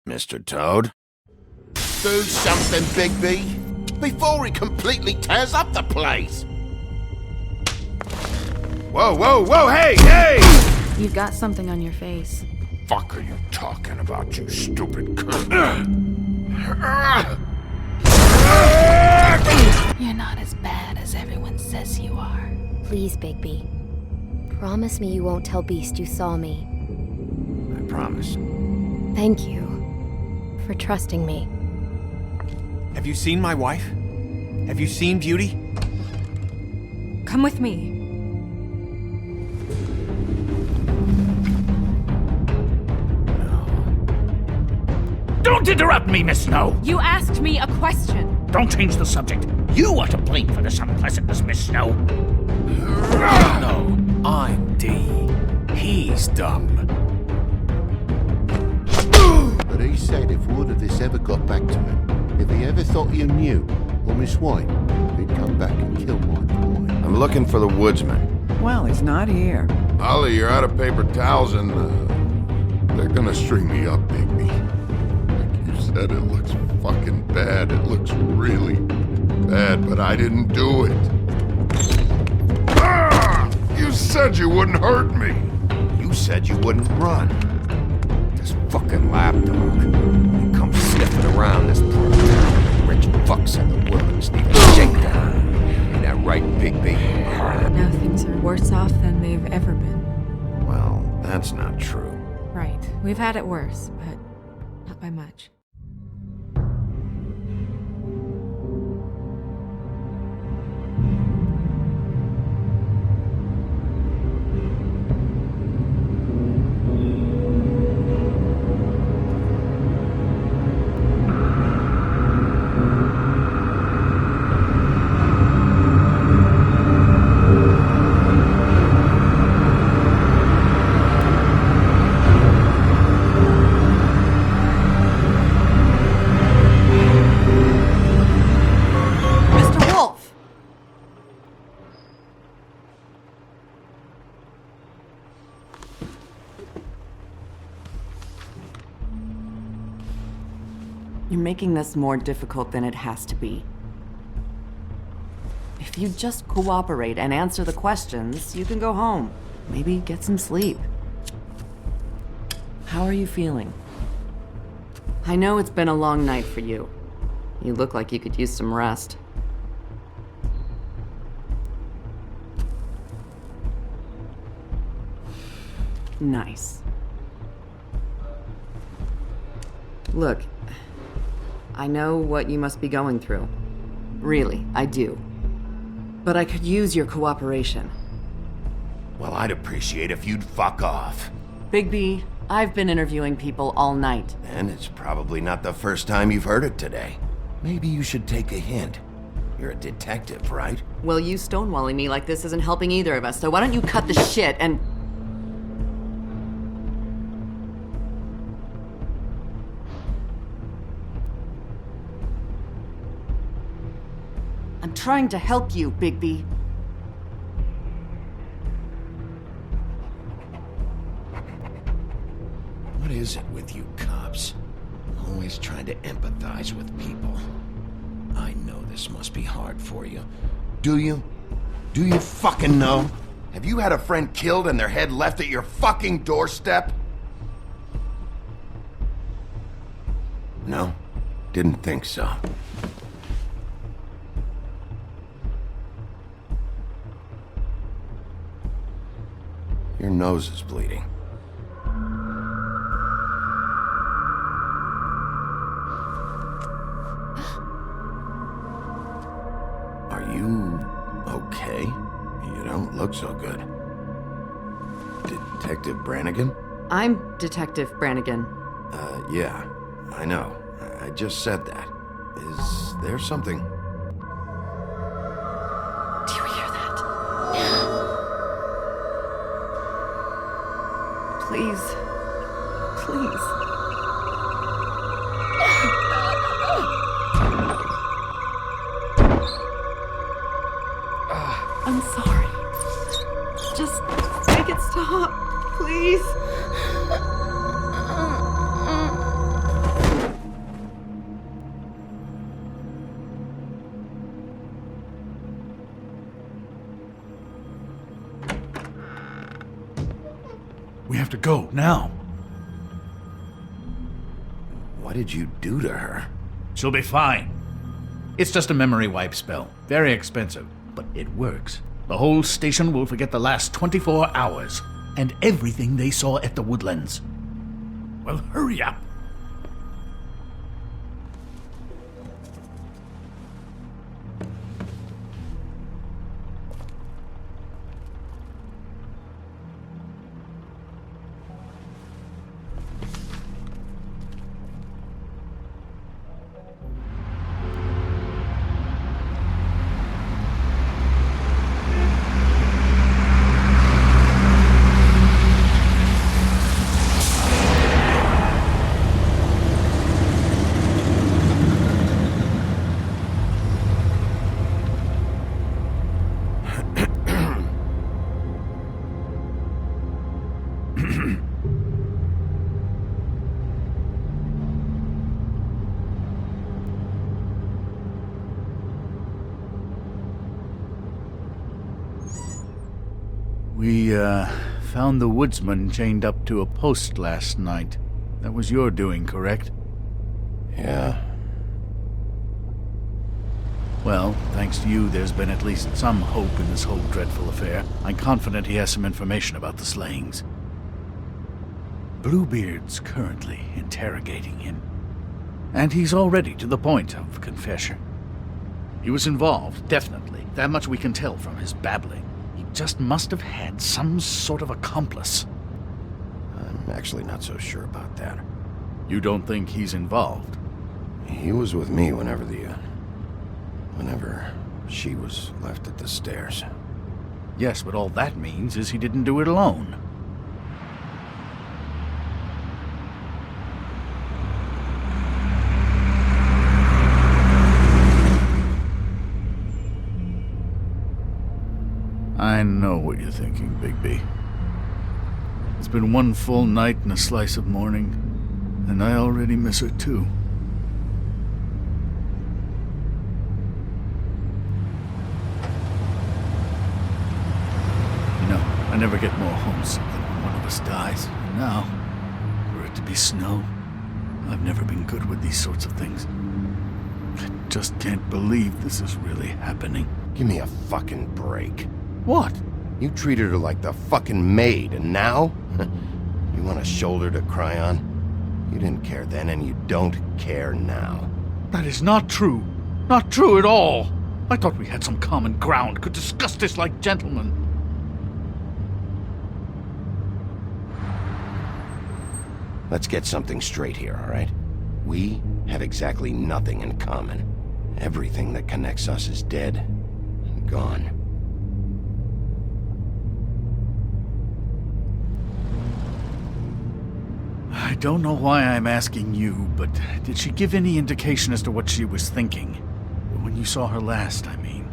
Mr. Toad? Do something, Bigby, before he completely tears up the place! Whoa, whoa, whoa, hey, hey! You've got something on your face. Fuck are you talking about, you stupid cunt? You're not as bad as everyone says you are. Please, Bigby. Promise me you won't tell Beast you saw me. I promise. Thank you for trusting me. Have you seen my wife? Have you seen Beauty? Come with me. Don't interrupt me, Miss Snow! You asked me a question. Don't change the subject. You are to blame for this unpleasantness, Miss Snow. No, I'm D. He's dumb. But he said if word of this ever got back to him, if he ever thought you knew, or Miss White, he'd come back and kill my boy. I'm looking for the woodsman. Well, he's not here. Ollie, you're out of paper towels and, they're gonna string me up, Bigby. Like you said, it looks fucking bad. It looks really bad, but I didn't do it. Ah! You said you wouldn't hurt me. You said you wouldn't run. This fucking lapdog. He comes sniffing around this poor town. Rich fucks in the woods need a shakedown. Ain't that right, Bigby? Now things are worse off than they've ever been. Well, that's not true. Right. We've had it worse, but not by much. You're making this more difficult than it has to be. If you just cooperate and answer the questions, you can go home. Maybe get some sleep. How are you feeling? I know it's been a long night for you. You look like you could use some rest. Nice. Look, I know what you must be going through. Really, I do. But I could use your cooperation. Well, I'd appreciate if you'd fuck off. Bigby, I've been interviewing people all night. And it's probably not the first time you've heard it today. Maybe you should take a hint. You're a detective, right? Well, you stonewalling me like this isn't helping either of us, so why don't you cut the shit and... I'm trying to help you, Bigby. What is it with you cops? Always trying to empathize with people. I know this must be hard for you. Do you? Do you fucking know? Have you had a friend killed and their head left at your fucking doorstep? No? Didn't think so. Your nose is bleeding. Are you okay? You don't look so good. Detective Brannigan? I'm Detective Brannigan. Yeah, I know. I just said that. Is there something? Do you hear that? Please. Please. I'm sorry. Just make it stop, please. have to go, now. What did you do to her? She'll be fine. It's just a memory wipe spell. Very expensive, but it works. The whole station will forget the last 24 hours, and everything they saw at the Woodlands. Well, hurry up. We, found the woodsman chained up to a post last night. That was your doing, correct? Yeah. Well, thanks to you, there's been at least some hope in this whole dreadful affair. I'm confident he has some information about the slayings. Bluebeard's currently interrogating him. And he's already to the point of confession. He was involved, definitely. That much we can tell from his babbling. He just must have had some sort of accomplice. I'm actually not so sure about that. You don't think he's involved? He was with me whenever she was left at the stairs. Yes, but all that means is he didn't do it alone. I know what you're thinking, Bigby. It's been one full night and a slice of morning, and I already miss her too. You know, I never get more homesick than when one of us dies. And now, for it to be snow, I've never been good with these sorts of things. I just can't believe this is really happening. Give me a fucking break. What? You treated her like the fucking maid, and now? You want a shoulder to cry on? You didn't care then, and you don't care now. That is not true. Not true at all. I thought we had some common ground, could discuss this like gentlemen. Let's get something straight here, all right? We have exactly nothing in common. Everything that connects us is dead and gone. I don't know why I'm asking you, but did she give any indication as to what she was thinking? When you saw her last, I mean.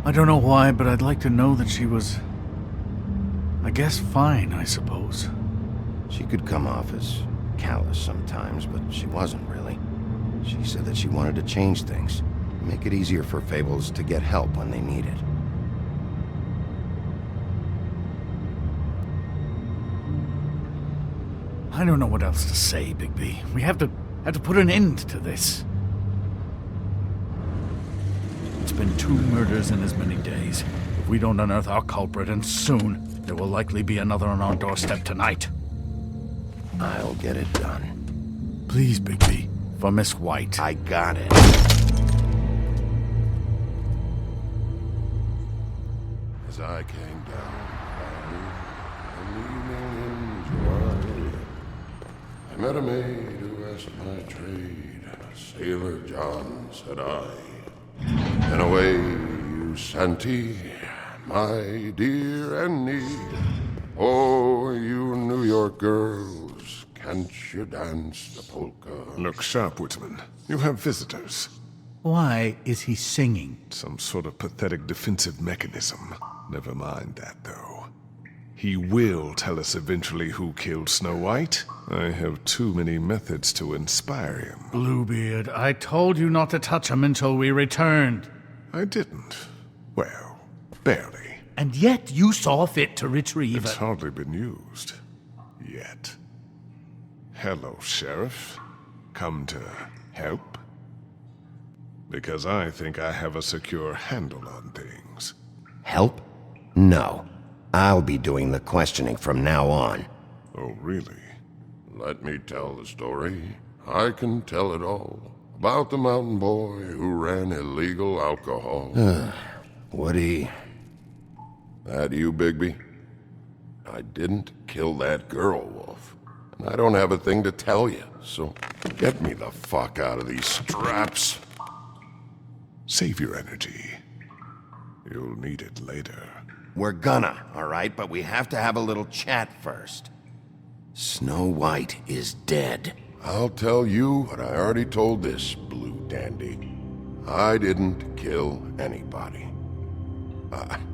I don't know why, but I'd like to know that she was, I guess, fine, I suppose. She could come off as callous sometimes, but she wasn't really. She said that she wanted to change things, make it easier for Fables to get help when they need it. I don't know what else to say, Bigby. We have to put an end to this. It's been 2 murders in as many days. If we don't unearth our culprit, and soon, there will likely be another on our doorstep tonight. I'll get it done. Please, Bigby. For Miss White. I got it. As I came down, I met a maid who asked my trade. Sailor John, said I. And away you Santee, my dear Annie. Oh, you New York girls, can't you dance the polka? Look sharp, Woodsman. You have visitors. Why is he singing? Some sort of pathetic defensive mechanism. Never mind that, though. He will tell us eventually who killed Snow White. I have too many methods to inspire him. Bluebeard, I told you not to touch him until we returned. I didn't. Well, barely. And yet you saw fit to retrieve It's hardly been used. Yet. Hello, Sheriff. Come to help? Because I think I have a secure handle on things. Help? No. I'll be doing the questioning from now on. Oh, really? Let me tell the story. I can tell it all. About the mountain boy who ran illegal alcohol. Woody... That you, Bigby? I didn't kill that girl, Wolf. And I don't have a thing to tell you, so get me the fuck out of these straps. Save your energy. You'll need it later. We're gonna, all right? But we have to have a little chat first. Snow White is dead. I'll tell you what I already told this blue dandy. I didn't kill anybody.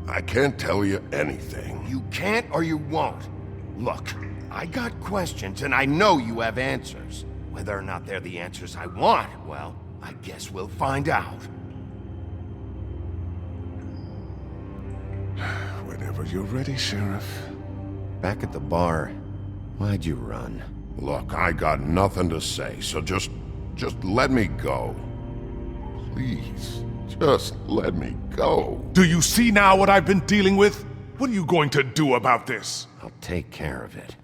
I can't tell you anything. You can't or you won't. Look, I got questions and I know you have answers. Whether or not they're the answers I want, well, I guess we'll find out. Whenever you're ready, Sheriff. Back at the bar, why'd you run? Look, I got nothing to say, so just let me go. Please, just let me go. Do you see now what I've been dealing with? What are you going to do about this? I'll take care of it.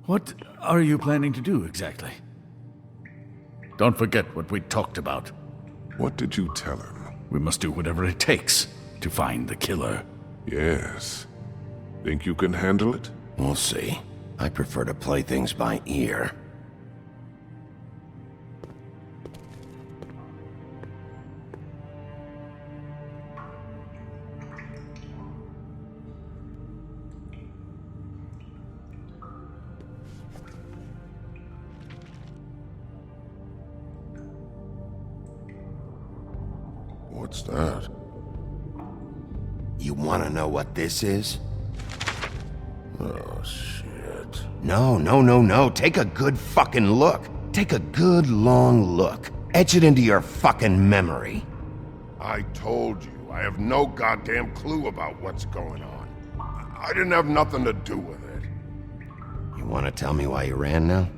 What are you planning to do exactly? Don't forget what we talked about. What did you tell him? We must do whatever it takes to find the killer. Yes. Think you can handle it? We'll see. I prefer to play things by ear. What's that? You want to know what this is? Oh, shit. No. Take a good fucking look. Take a good long look. Etch it into your fucking memory. I told you, I have no goddamn clue about what's going on. I didn't have nothing to do with it. You want to tell me why you ran now?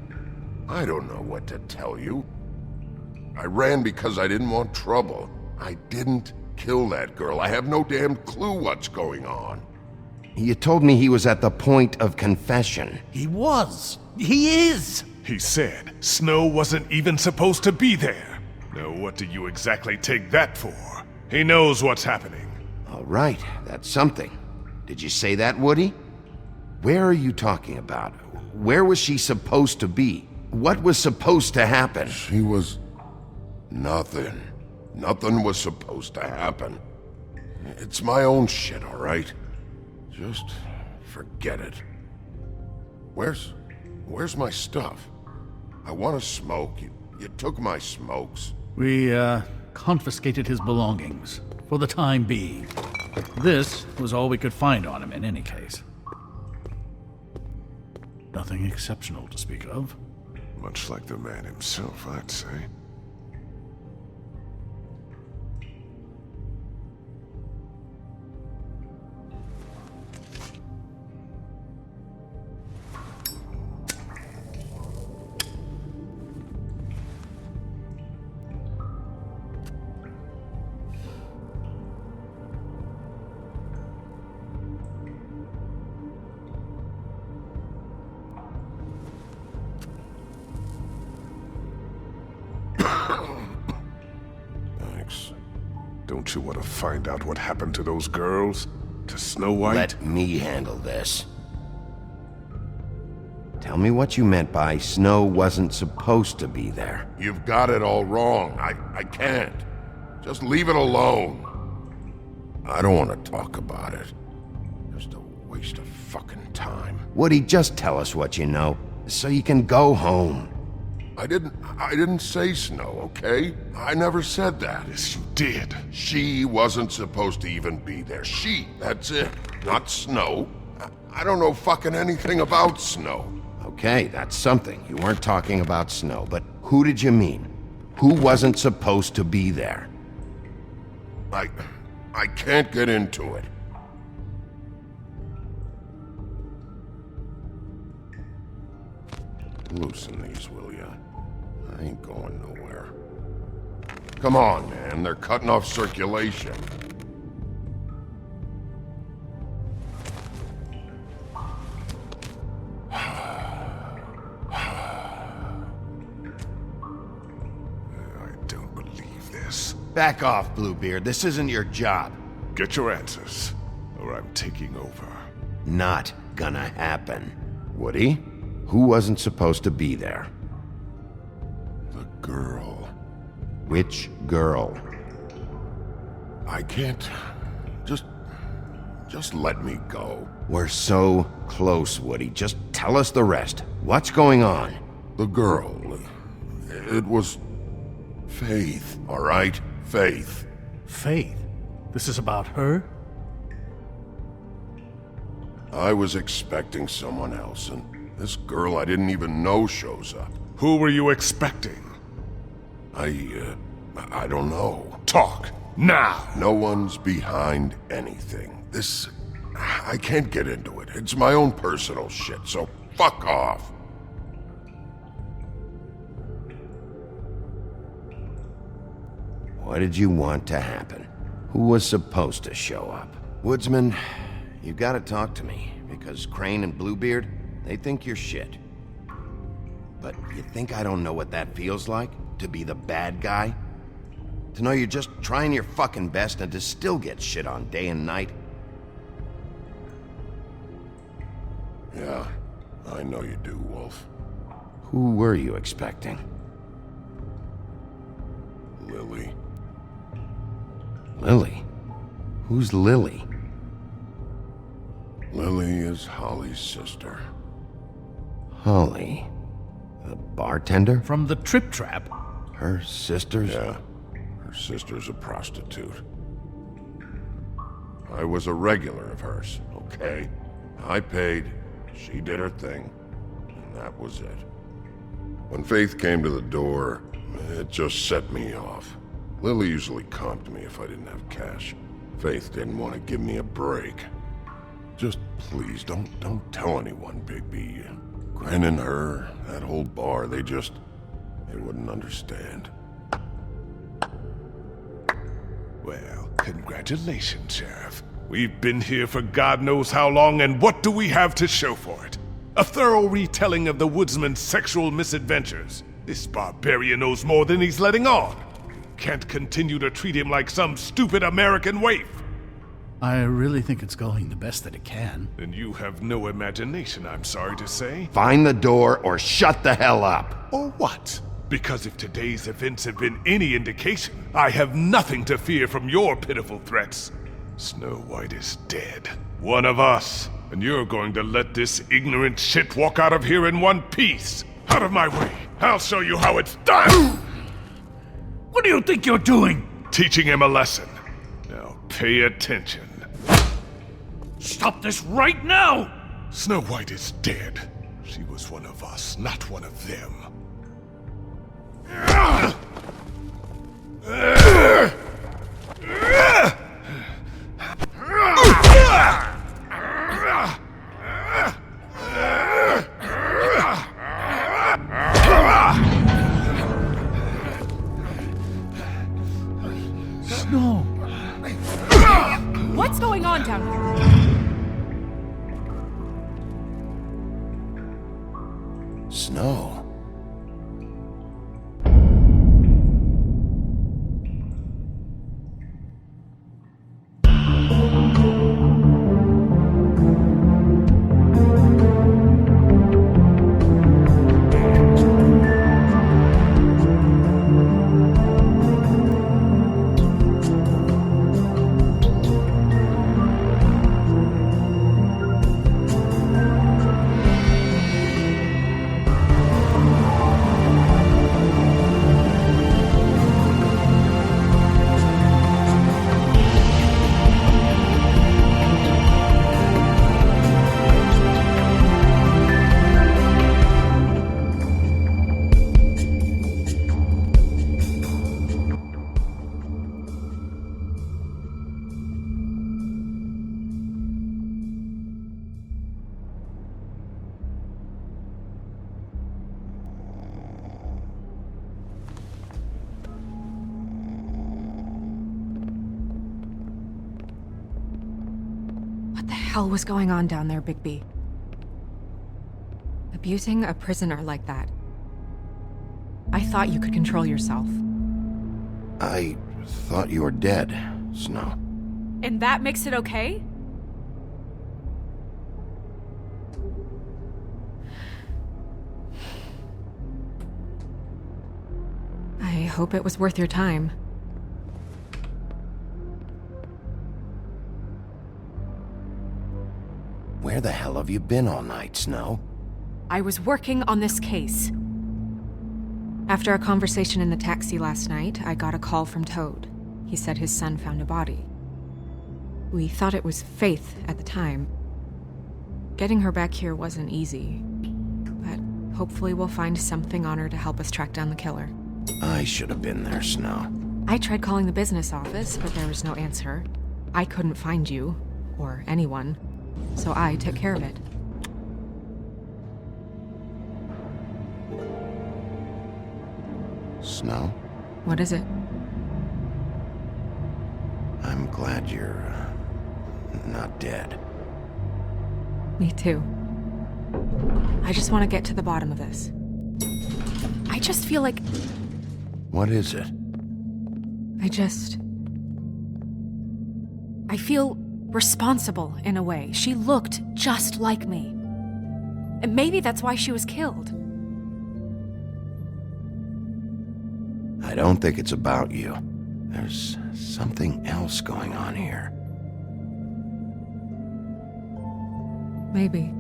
I don't know what to tell you. I ran because I didn't want trouble. I didn't kill that girl. I have no damn clue what's going on. You told me he was at the point of confession. He was. He is. He said Snow wasn't even supposed to be there. Now what do you exactly take that for? He knows what's happening. All right, that's something. Did you say that, Woody? Where are you talking about? Where was she supposed to be? What was supposed to happen? She was... nothing. Nothing was supposed to happen. It's my own shit, all right? Just forget it. Where's my stuff? I want to smoke. You took my smokes. We, confiscated his belongings, for the time being. This was all we could find on him in any case. Nothing exceptional to speak of. Much like the man himself, I'd say. Thanks. Don't you want to find out what happened to those girls? To Snow White? Let me handle this. Tell me what you meant by Snow wasn't supposed to be there. You've got it all wrong. I can't. Just leave it alone. I don't want to talk about it. Just a waste of fucking time. Woody, just tell us what you know, so you can go home. I didn't say Snow, okay? I never said that. Yes, you did. She wasn't supposed to even be there. That's it. Not Snow. I don't know fucking anything about Snow. Okay, that's something. You weren't talking about Snow, but who did you mean? Who wasn't supposed to be there? I can't get into it. Loosen these, will ya? I ain't going nowhere. Come on, man. They're cutting off circulation. Back off, Bluebeard. This isn't your job. Get your answers, or I'm taking over. Not gonna happen. Woody? Who wasn't supposed to be there? The girl. Which girl? I can't... Just let me go. We're so close, Woody. Just tell us the rest. What's going on? The girl. It was... Faith, all right? Faith. Faith? This is about her? I was expecting someone else, and this girl I didn't even know shows up. Who were you expecting? I don't know. Talk, now! No one's behind anything. This... I can't get into it. It's my own personal shit, so fuck off. What did you want to happen? Who was supposed to show up? Woodsman, you gotta talk to me, because Crane and Bluebeard, they think you're shit. But you think I don't know what that feels like? To be the bad guy? To know you're just trying your fucking best and to still get shit on day and night? Yeah, I know you do, Wolf. Who were you expecting? Lily. Lily? Who's Lily? Lily is Holly's sister. Holly? The bartender? From the Trip Trap? Her sister's? Yeah, her sister's a prostitute. I was a regular of hers, okay? I paid, she did her thing, and that was it. When Faith came to the door, it just set me off. Lily usually comped me if I didn't have cash. Faith didn't want to give me a break. Just please, don't tell anyone, Bigby. Gren and her, that whole bar, they wouldn't understand. Well, congratulations, Sheriff. We've been here for God knows how long, and what do we have to show for it? A thorough retelling of the woodsman's sexual misadventures. This barbarian knows more than he's letting on. Can't continue to treat him like some stupid American waif. I really think it's going the best that it can. And you have no imagination, I'm sorry to say. Find the door or shut the hell up. Or what? Because if today's events have been any indication, I have nothing to fear from your pitiful threats. Snow White is dead. One of us. And you're going to let this ignorant shit walk out of here in one piece. Out of my way. I'll show you how it's done. What do you think you're doing? Teaching him a lesson. Now pay attention. Stop this right now! Snow White is dead. She was one of us, not one of them. Snow! What's going on down here? Snow? hell was going on down there, Bigby? Abusing a prisoner like that. I thought you could control yourself. I thought you were dead, Snow. And that makes it okay? I hope it was worth your time. Where the hell have you been all night, Snow? I was working on this case. After a conversation in the taxi last night, I got a call from Toad. He said his son found a body. We thought it was Faith at the time. Getting her back here wasn't easy, but hopefully we'll find something on her to help us track down the killer. I should have been there, Snow. I tried calling the business office, but there was no answer. I couldn't find you, or anyone, so I took care of it. Snow? What is it? I'm glad you're not dead. Me too. I just want to get to the bottom of this. I just feel like... What is it? I feel responsible in a way. She looked just like me. And maybe that's why she was killed. I don't think it's about you. There's something else going on here. Maybe.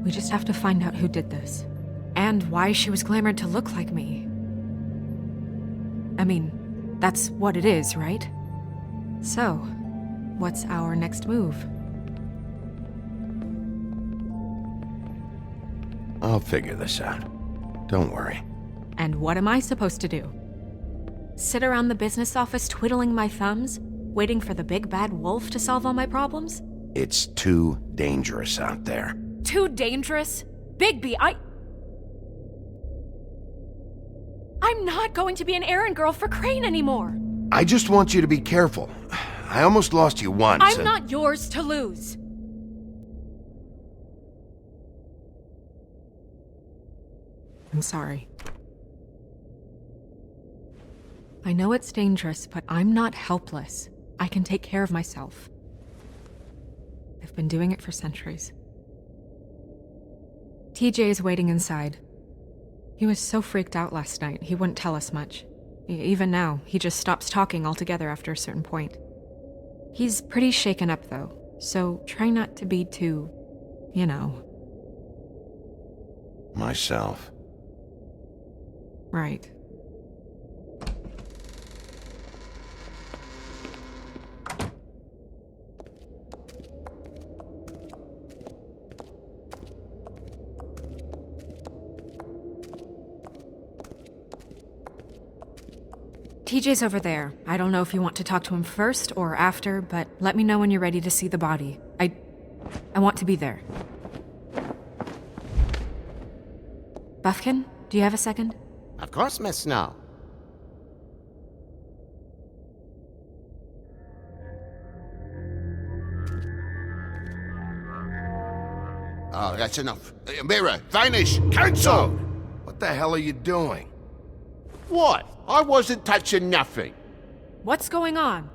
We just have to find out who did this. And why she was glamored to look like me. I mean, that's what it is, right? So, what's our next move? I'll figure this out. Don't worry. And what am I supposed to do? Sit around the business office twiddling my thumbs, waiting for the big bad wolf to solve all my problems? It's too dangerous out there. Too dangerous? Bigby, I'm not going to be an errand girl for Crane anymore! I just want you to be careful. I almost lost you once. I'm not yours to lose! I'm sorry. I know it's dangerous, but I'm not helpless. I can take care of myself. I've been doing it for centuries. TJ is waiting inside. He was so freaked out last night, he wouldn't tell us much. Even now, he just stops talking altogether after a certain point. He's pretty shaken up, though, so try not to be too, you know. Myself. Right. TJ's over there. I don't know if you want to talk to him first or after, but let me know when you're ready to see the body. I want to be there. Buffkin, do you have a second? Of course, Miss Snow. Oh, that's enough. Mira, vanish! Cancel! What the hell are you doing? What? I wasn't touching nothing. What's going on?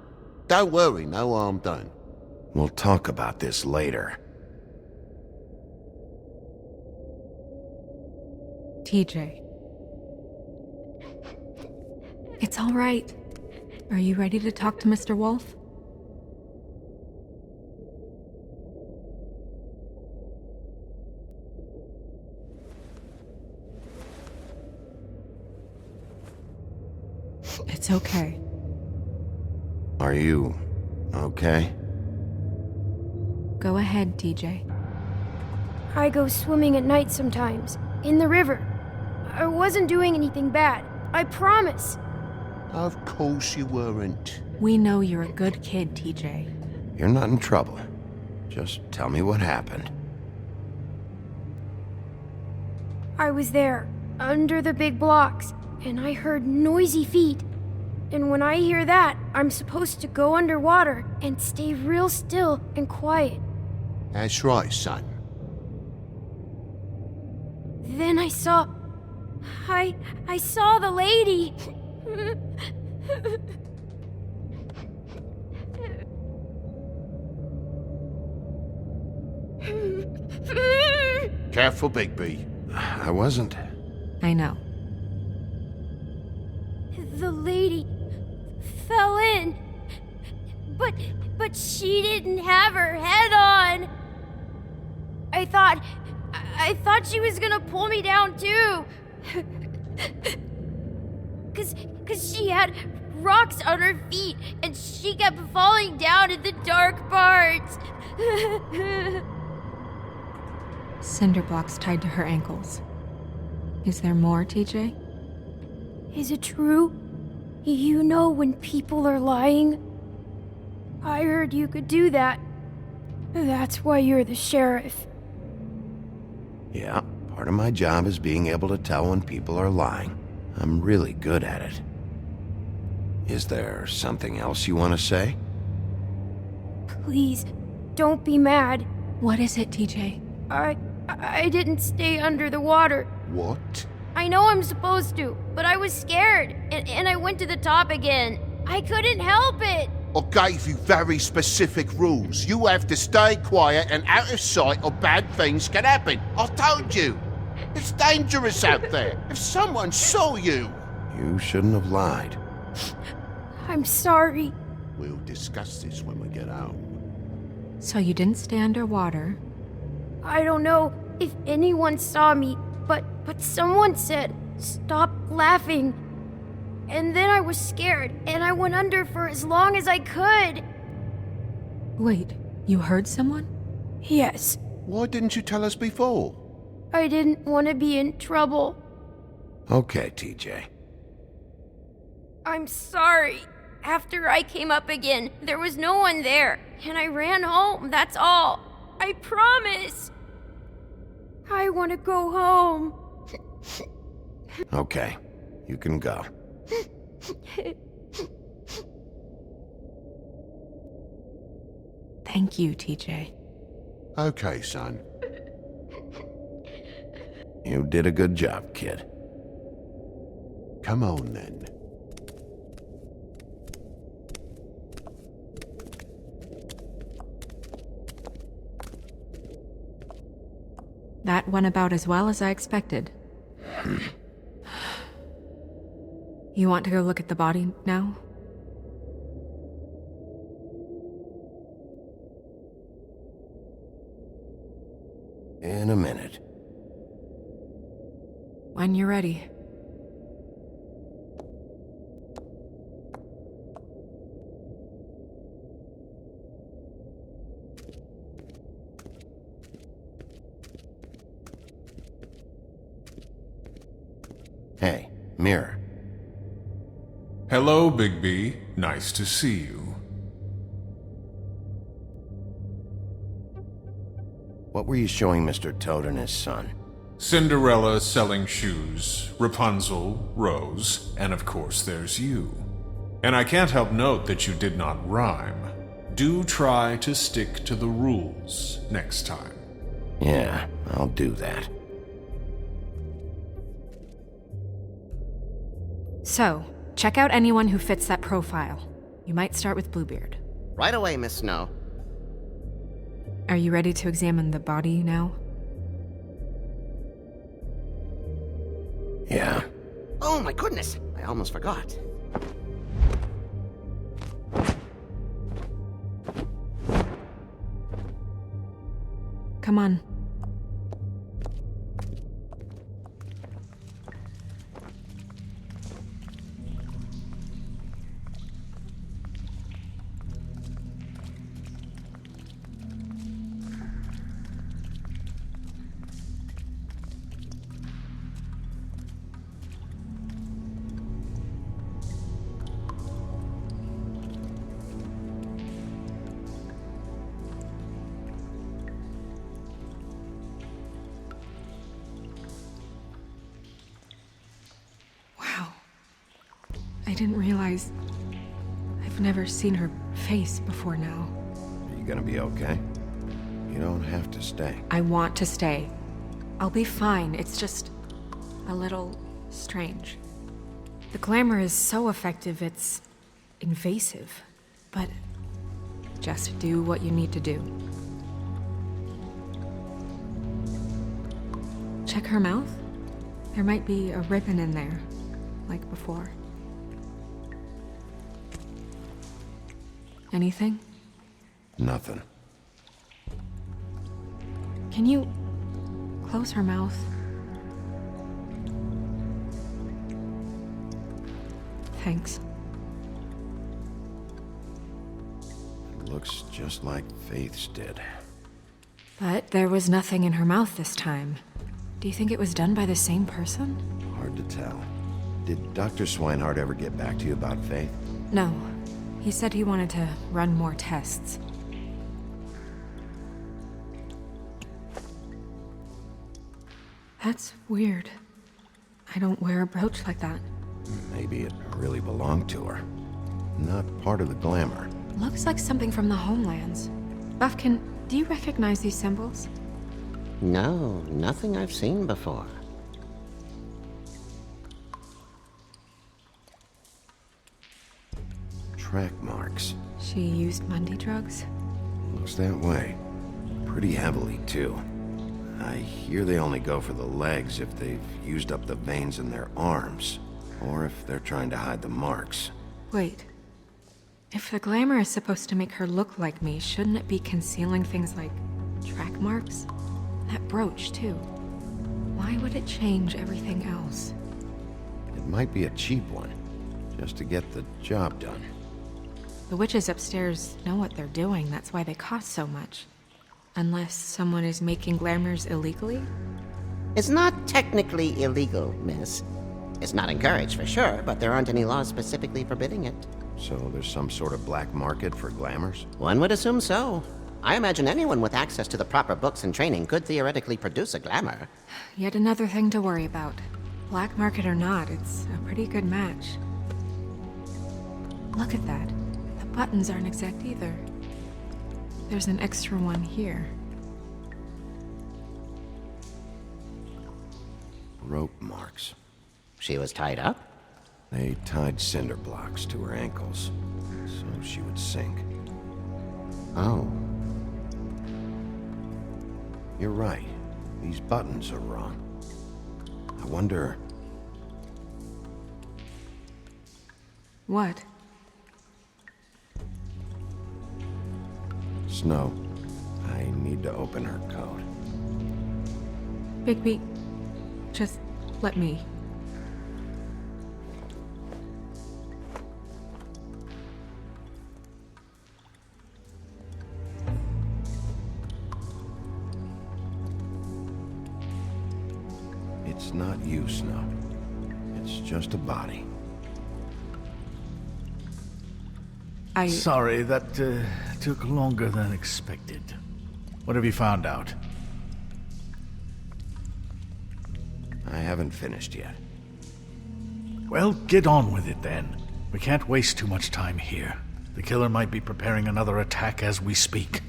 Don't worry, no harm done. We'll talk about this later. TJ. It's all right. Are you ready to talk to Mr. Wolf? It's okay. Are you okay? Go ahead, TJ. I go swimming at night sometimes, in the river. I wasn't doing anything bad, I promise. Of course you weren't. We know you're a good kid, TJ. You're not in trouble. Just tell me what happened. I was there, under the big blocks, and I heard noisy feet. And when I hear that, I'm supposed to go underwater and stay real still and quiet. That's right, son. Then I saw the lady. Careful, Bigby. I wasn't. I know. The lady fell in. But she didn't have her head on. I thought she was gonna pull me down too. Cause she had rocks on her feet and she kept falling down in the dark parts. Cinder blocks tied to her ankles. Is there more, TJ? Is it true? You know when people are lying? I heard you could do that. That's why you're the sheriff. Yeah, part of my job is being able to tell when people are lying. I'm really good at it. Is there something else you want to say? Please, don't be mad. What is it, TJ? I didn't stay under the water. What? I know I'm supposed to, but I was scared, and I went to the top again. I couldn't help it. I gave you very specific rules. You have to stay quiet and out of sight or bad things can happen. I told you. It's dangerous out there. If someone saw you... You shouldn't have lied. I'm sorry. We'll discuss this when we get home. So you didn't stay underwater? I don't know if anyone saw me, but someone said, "Stop laughing." And then I was scared, and I went under for as long as I could. Wait, you heard someone? Yes. Why didn't you tell us before? I didn't want to be in trouble. Okay, TJ. I'm sorry. After I came up again, there was no one there, and I ran home, that's all. I promise. I want to go home. Okay, you can go. Thank you, TJ. Okay, son. You did a good job, kid. Come on, then. That went about as well as I expected. You want to go look at the body now? In a minute. When you're ready. Hey, Mirror. Hello, Bigby. Nice to see you. What were you showing Mr. Toad and his son? Cinderella selling shoes, Rapunzel, Rose, and of course there's you. And I can't help note that you did not rhyme. Do try to stick to the rules next time. Yeah, I'll do that. So, check out anyone who fits that profile. You might start with Bluebeard. Right away, Miss Snow. Are you ready to examine the body now? Yeah. Oh my goodness, I almost forgot. Come on. I didn't realize... I've never seen her face before now. Are you gonna be okay? You don't have to stay. I want to stay. I'll be fine. It's just a little strange. The glamour is so effective, it's invasive. But just do what you need to do. Check her mouth. There might be a ribbon in there, like before. Anything? Nothing. Can you close her mouth? Thanks. It looks just like Faith's did. But there was nothing in her mouth this time. Do you think it was done by the same person? Hard to tell. Did Dr. Swinehart ever get back to you about Faith? No. He said he wanted to run more tests. That's weird. I don't wear a brooch like that. Maybe it really belonged to her. Not part of the glamour. Looks like something from the homelands. Buffkin, do you recognize these symbols? No, nothing I've seen before. Track marks. She used Mundy drugs? Looks that way. Pretty heavily, too. I hear they only go for the legs if they've used up the veins in their arms, or if they're trying to hide the marks. Wait. If the glamour is supposed to make her look like me, shouldn't it be concealing things like track marks? That brooch, too. Why would it change everything else? It might be a cheap one, just to get the job done. The witches upstairs know what they're doing, that's why they cost so much. Unless someone is making glamours illegally? It's not technically illegal, miss. It's not encouraged for sure, but there aren't any laws specifically forbidding it. So there's some sort of black market for glamours? One would assume so. I imagine anyone with access to the proper books and training could theoretically produce a glamour. Yet another thing to worry about. Black market or not, it's a pretty good match. Look at that. The buttons aren't exact either. There's an extra one here. Rope marks. She was tied up? They tied cinder blocks to her ankles, so she would sink. Oh. You're right. These buttons are wrong. I wonder... What? Snow, I need to open her coat. Bigby, just let me. It's not you, Snow. It's just a body. Sorry, that took longer than expected. What have you found out? I haven't finished yet. Well, get on with it then. We can't waste too much time here. The killer might be preparing another attack as we speak.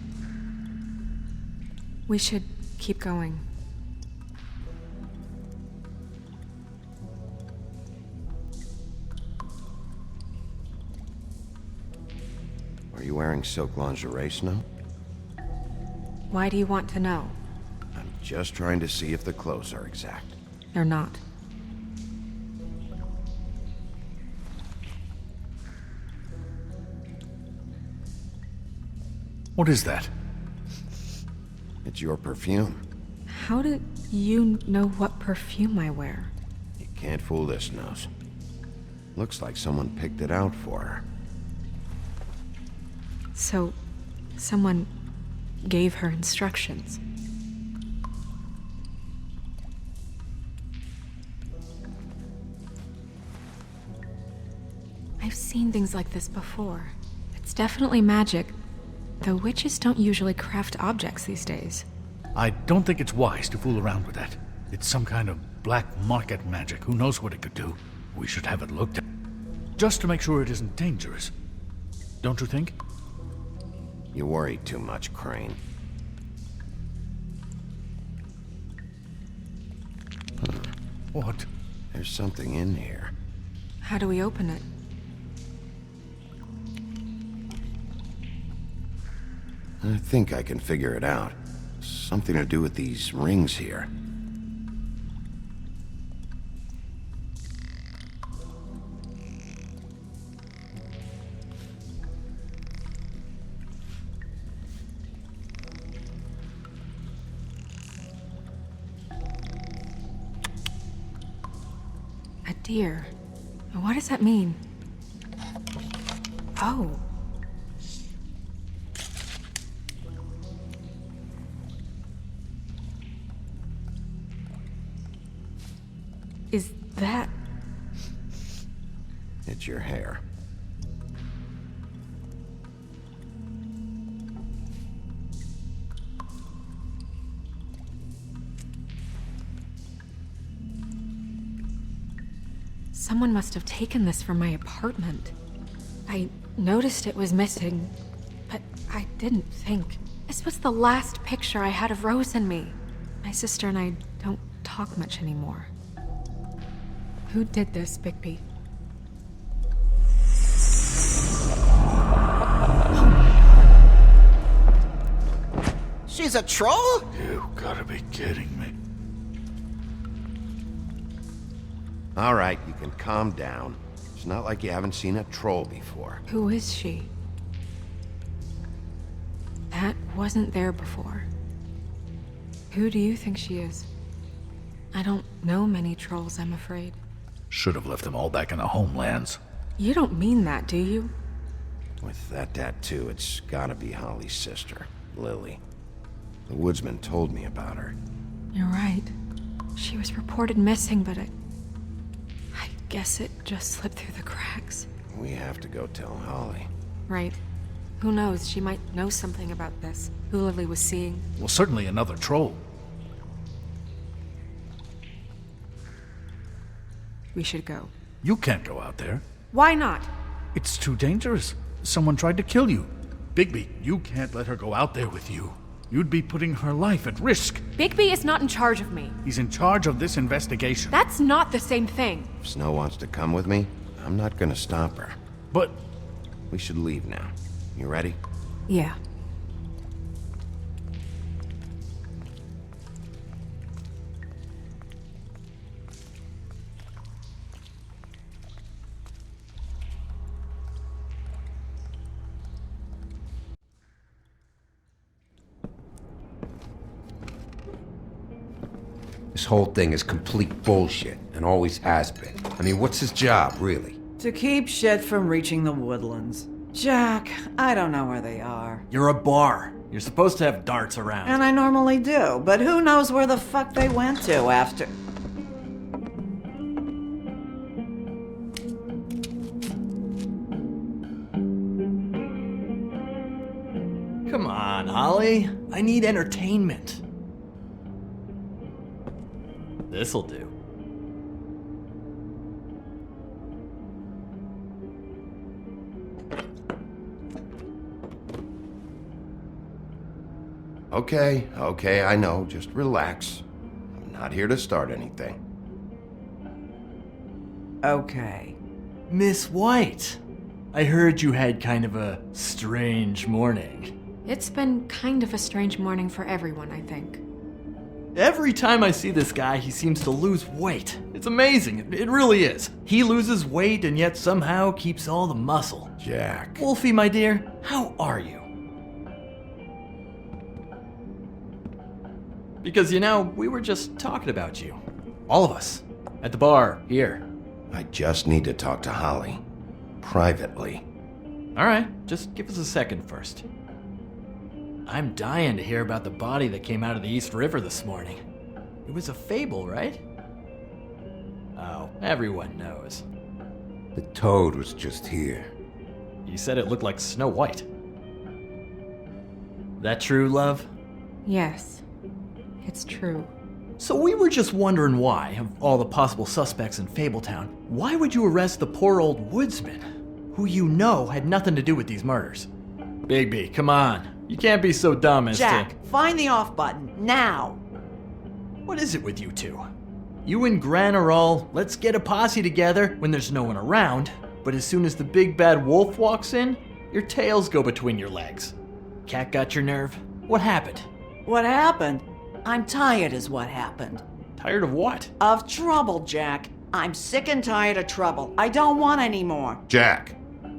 We should keep going. Are you wearing silk lingerie, Snow? Why do you want to know? I'm just trying to see if the clothes are exact. They're not. What is that? It's your perfume. How do you know what perfume I wear? You can't fool this nose. Looks like someone picked it out for her. So, someone gave her instructions. I've seen things like this before. It's definitely magic, though witches don't usually craft objects these days. I don't think it's wise to fool around with that. It's some kind of black market magic. Who knows what it could do? We should have it looked at. Just to make sure it isn't dangerous. Don't you think? You worry too much, Crane. What? There's something in here. How do we open it? I think I can figure it out. Something to do with these rings here. A deer. What does that mean? Oh. Is that... It's your hair. Someone must have taken this from my apartment. I noticed it was missing, but I didn't think. This was the last picture I had of Rose and me. My sister and I don't talk much anymore. Who did this, Bigby? She's a troll? You gotta be kidding me. All right, you can calm down. It's not like you haven't seen a troll before. Who is she? That wasn't there before. Who do you think she is? I don't know many trolls, I'm afraid. Should have left them all back in the homelands. You don't mean that, do you? With that tattoo, it's gotta be Holly's sister, Lily. The woodsman told me about her. You're right. She was reported missing, but I guess it just slipped through the cracks. We have to go tell Holly. Right. Who knows? She might know something about this. Who Lily was seeing. Well, certainly another troll. We should go. You can't go out there. Why not? It's too dangerous. Someone tried to kill you. Bigby, you can't let her go out there with you. You'd be putting her life at risk. Bigby is not in charge of me. He's in charge of this investigation. That's not the same thing. If Snow wants to come with me, I'm not gonna stop her. But... We should leave now. You ready? Yeah. This whole thing is complete bullshit, and always has been. I mean, what's his job, really? To keep shit from reaching the woodlands. Jack, I don't know where they are. You're a bar. You're supposed to have darts around. And I normally do, but who knows where the fuck they went to after... Come on, Holly. I need entertainment. This'll do. Okay, I know. Just relax. I'm not here to start anything. Okay. Miss White, I heard you had kind of a strange morning. It's been kind of a strange morning for everyone, I think. Every time I see this guy, he seems to lose weight. It's amazing. It really is. He loses weight and yet somehow keeps all the muscle. Jack. Wolfie, my dear, how are you? Because, you know, we were just talking about you. All of us. At the bar, here. I just need to talk to Holly. Privately. Alright, just give us a second first. I'm dying to hear about the body that came out of the East River this morning. It was a fable, right? Oh, everyone knows. The toad was just here. You said it looked like Snow White. That true, love? Yes, it's true. So we were just wondering why, of all the possible suspects in Fabletown, why would you arrest the poor old woodsman, who you know had nothing to do with these murders? Bigby, come on. You can't be so dumb as Jack, find the off button, now! What is it with you two? You and Gran are all, let's get a posse together when there's no one around. But as soon as the big bad wolf walks in, your tails go between your legs. Cat got your nerve? What happened? What happened? I'm tired is what happened. Tired of what? Of trouble, Jack. I'm sick and tired of trouble. I don't want any more. Jack.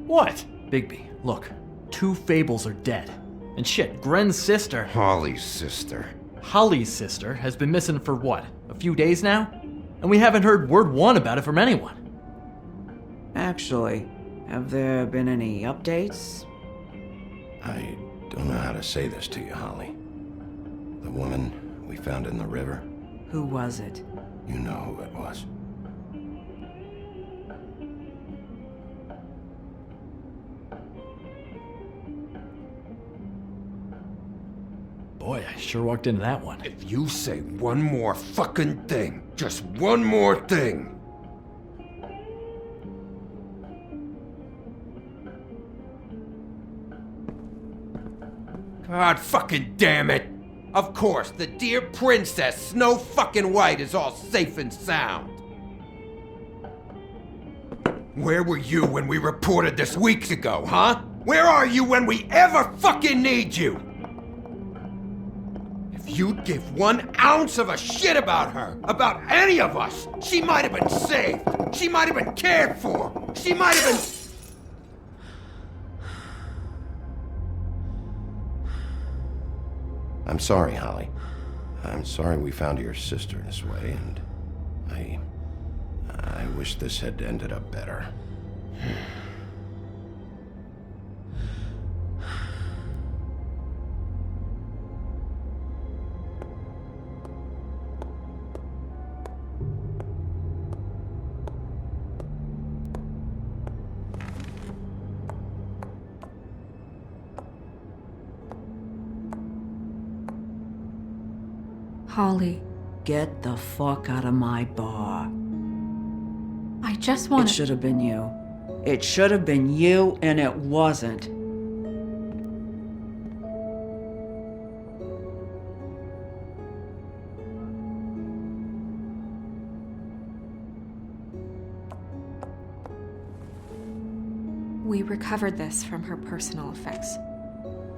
What? Bigby, look. 2 fables are dead. And shit, Gren's sister... Holly's sister. Holly's sister has been missing for what? A few days now? And we haven't heard word one about it from anyone. Actually, have there been any updates? I don't know how to say this to you, Holly. The woman we found in the river. Who was it? You know who it was. Boy, I sure walked into that one. If you say one more fucking thing, just one more thing. God fucking damn it! Of course, the dear princess, Snow fucking White, is all safe and sound. Where were you when we reported this weeks ago, huh? Where are you when we ever fucking need you? If you'd give 1 ounce of a shit about her, about any of us, she might have been saved. She might have been cared for. She might have been... I'm sorry, Holly. I'm sorry we found your sister this way, and I wish this had ended up better. Holly, Get the fuck out of my bar. I just want It should have been you. It should have been you, and it wasn't. We recovered this from her personal effects.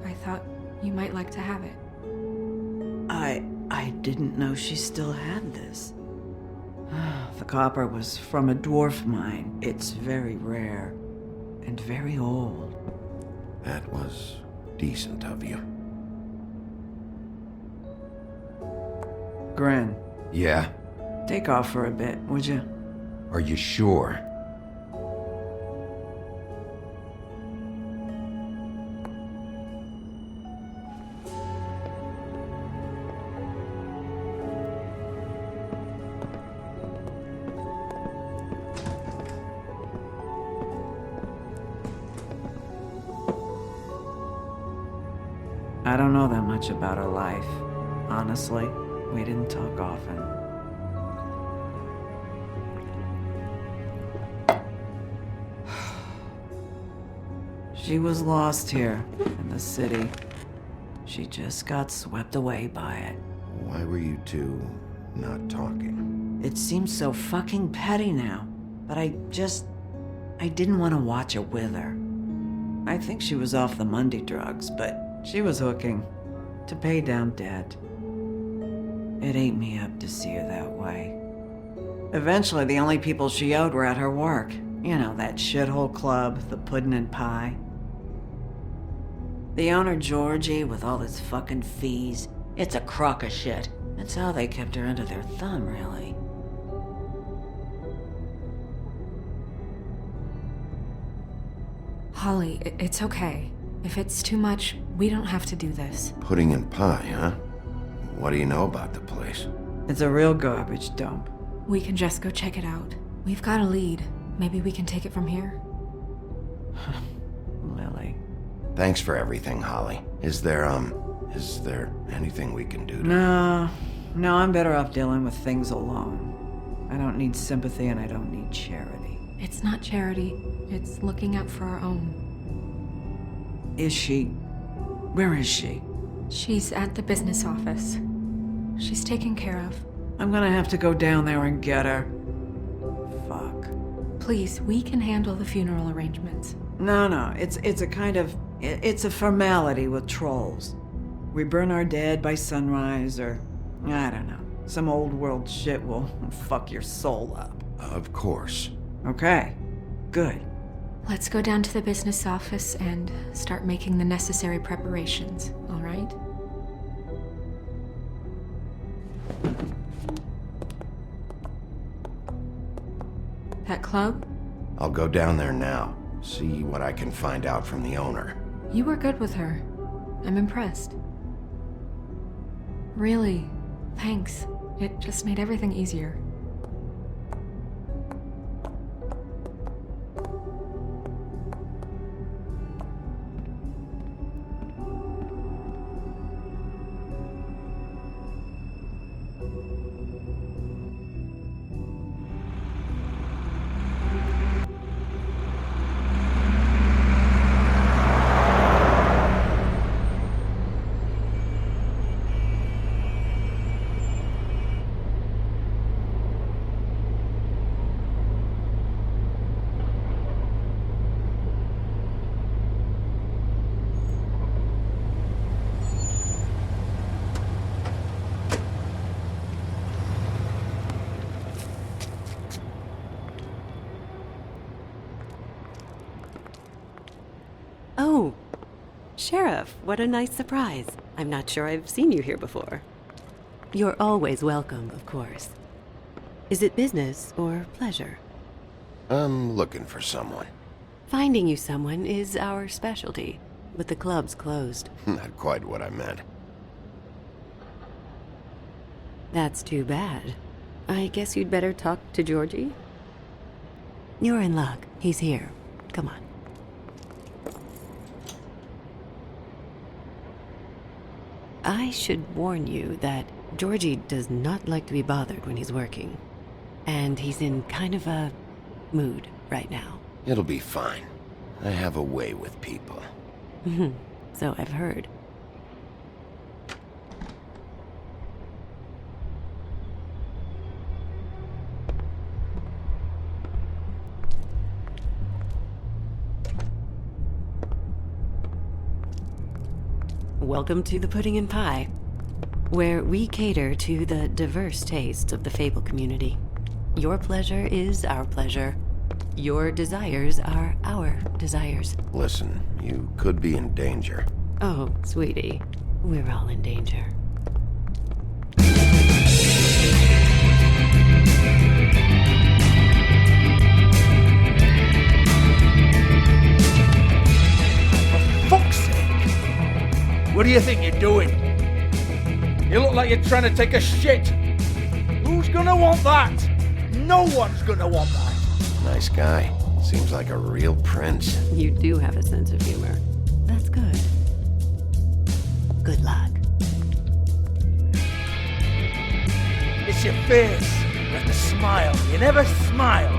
I thought you might like to have it. I didn't know she still had this. The copper was from a dwarf mine. It's very rare and very old. That was decent of you. Gren, Yeah? take off for a bit, would you? Are you sure? I don't know that much about her life. Honestly, we didn't talk often. She was lost here in the city. She just got swept away by it. Why were you two not talking? It seems so fucking petty now, but I didn't want to watch it with her. I think she was off the Monday drugs, but she was hooking to pay down debt. It ate me up to see her that way. Eventually, the only people she owed were at her work. You know, that shithole club, the Puddin' and Pie. The owner, Georgie, with all his fucking fees. It's a crock of shit. That's how they kept her under their thumb, really. Holly, it's okay. If it's too much, we don't have to do this. Pudding and pie, huh? What do you know about the place? It's a real garbage dump. We can just go check it out. We've got a lead. Maybe we can take it from here. Lily. Thanks for everything, Holly. Is there anything we can do to... No, I'm better off dealing with things alone. I don't need sympathy and I don't need charity. It's not charity. It's looking out for our own. Where is she? She's at the business office. She's taken care of. I'm gonna have to go down there and get her. Fuck. Please, we can handle the funeral arrangements. No, it's a kind of... It's a formality with trolls. We burn our dead by sunrise, or... I don't know. Some old world shit will fuck your soul up. Of course. Okay. Good. Let's go down to the business office and start making the necessary preparations, all right? That club? I'll go down there now, see what I can find out from the owner. You were good with her. I'm impressed. Really, thanks. It just made everything easier. Oh, Sheriff, what a nice surprise. I'm not sure I've seen you here before. You're always welcome, of course. Is it business or pleasure? I'm looking for someone. Finding you someone is our specialty, but the club's closed. Not quite what I meant. That's too bad. I guess you'd better talk to Georgie? You're in luck. He's here. Come on. I should warn you that Georgie does not like to be bothered when he's working. And he's in kind of a mood right now. It'll be fine. I have a way with people. So I've heard. Welcome to the Pudding and Pie, where we cater to the diverse tastes of the Fable community. Your pleasure is our pleasure. Your desires are our desires. Listen, you could be in danger. Oh, sweetie, we're all in danger. Fuck's sake! What do you think you're doing? You look like you're trying to take a shit. Who's gonna want that? No one's gonna want that. Nice guy. Seems like a real prince. You do have a sense of humor. That's good. Good luck. It's your face. You have to smile. You never smile.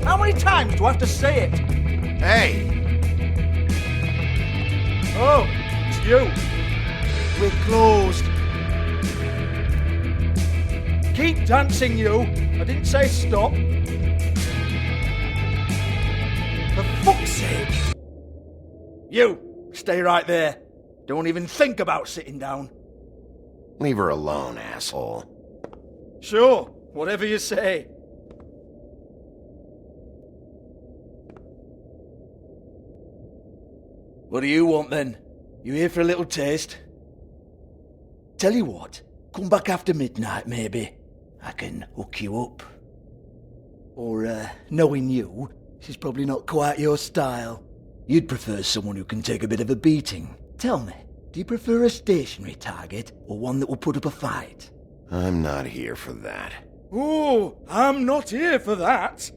How many times do I have to say it? Hey! Oh, it's you. We're closed. Keep dancing, you. I didn't say stop. For fuck's sake. You, stay right there. Don't even think about sitting down. Leave her alone, asshole. Sure, whatever you say. What do you want then? You here for a little taste? Tell you what, come back after midnight maybe. I can hook you up. Or, knowing you, she's probably not quite your style. You'd prefer someone who can take a bit of a beating. Tell me, do you prefer a stationary target or one that will put up a fight? I'm not here for that. Oh, I'm not here for that.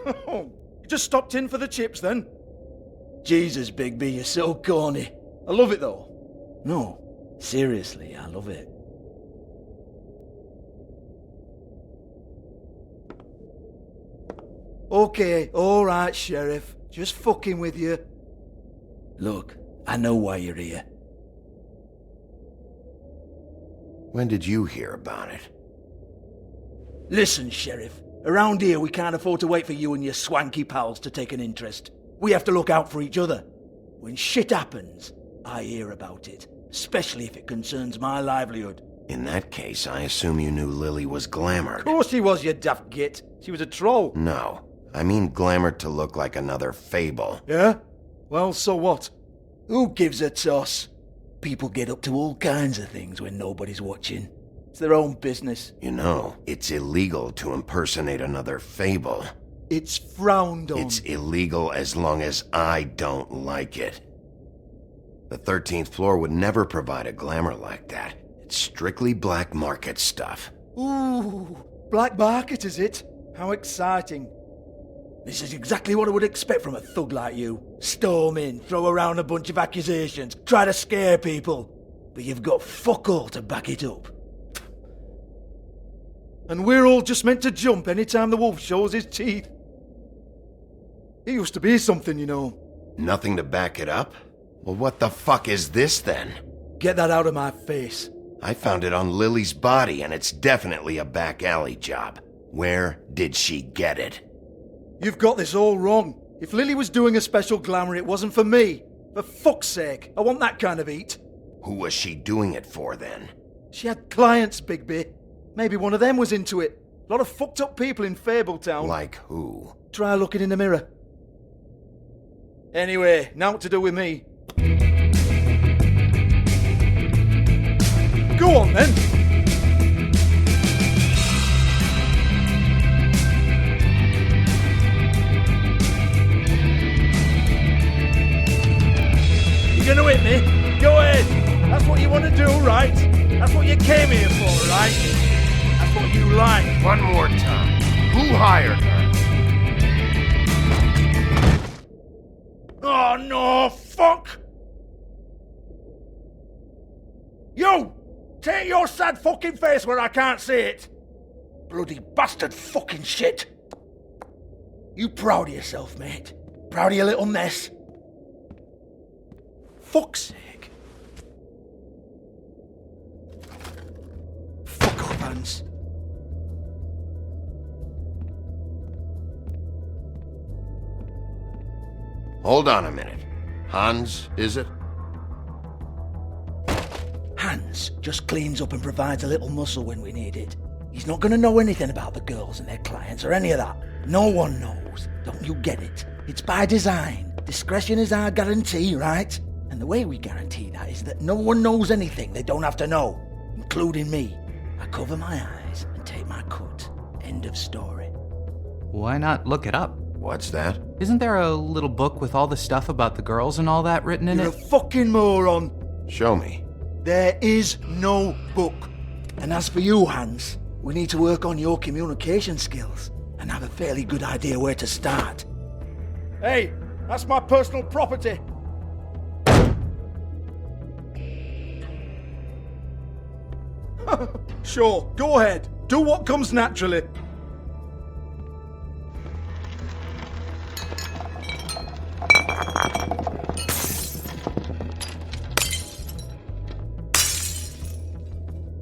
You just stopped in for the chips then? Jesus, Bigby, you're so corny. I love it though. No, seriously, I love it. Okay, alright, Sheriff. Just fucking with you. Look, I know why you're here. When did you hear about it? Listen, Sheriff. Around here, we can't afford to wait for you and your swanky pals to take an interest. We have to look out for each other. When shit happens, I hear about it, especially if it concerns my livelihood. In that case, I assume you knew Lily was glamored. Of course she was, you daft git. She was a troll. No, I mean glamored to look like another fable. Yeah? Well, so what? Who gives a toss? People get up to all kinds of things when nobody's watching. It's their own business. You know, it's illegal to impersonate another fable. It's frowned on. It's illegal as long as I don't like it. The 13th floor would never provide a glamour like that. It's strictly black market stuff. Ooh, black market is it? How exciting. This is exactly what I would expect from a thug like you. Storm in, throw around a bunch of accusations, try to scare people. But you've got fuck all to back it up. And we're all just meant to jump any time the wolf shows his teeth. It used to be something, you know. Nothing to back it up? Well, what the fuck is this then? Get that out of my face. I found it on Lily's body, and it's definitely a back alley job. Where did she get it? You've got this all wrong. If Lily was doing a special glamour, it wasn't for me. For fuck's sake, I want that kind of heat. Who was she doing it for, then? She had clients, Bigby. Maybe one of them was into it. A lot of fucked up people in Fabletown. Like who? Try looking in the mirror. Anyway, now what to do with me. Go on, then. You're gonna hit me? Go ahead. That's what you want to do, right? That's what you came here for, right? That's what you like. One more time. Who hired her? Oh, no, fuck! You! Take your sad fucking face where I can't see it! Bloody bastard fucking shit! You proud of yourself, mate? Proud of your little mess? Fuck's sake. Fuck off, Hans. Hold on a minute. Hans, is it? Hans just cleans up and provides a little muscle when we need it. He's not going to know anything about the girls and their clients or any of that. No one knows. Don't you get it? It's by design. Discretion is our guarantee, right? And the way we guarantee that is that no one knows anything they don't have to know, including me. I cover my eyes and take my cut. End of story. Why not look it up? What's that? Isn't there a little book with all the stuff about the girls and all that written in You're it? a fucking moron. Show me. There is no book. And as for you, Hans, we need to work on your communication skills and have a fairly good idea where to start. Hey, that's my personal property. Sure, go ahead. Do what comes naturally.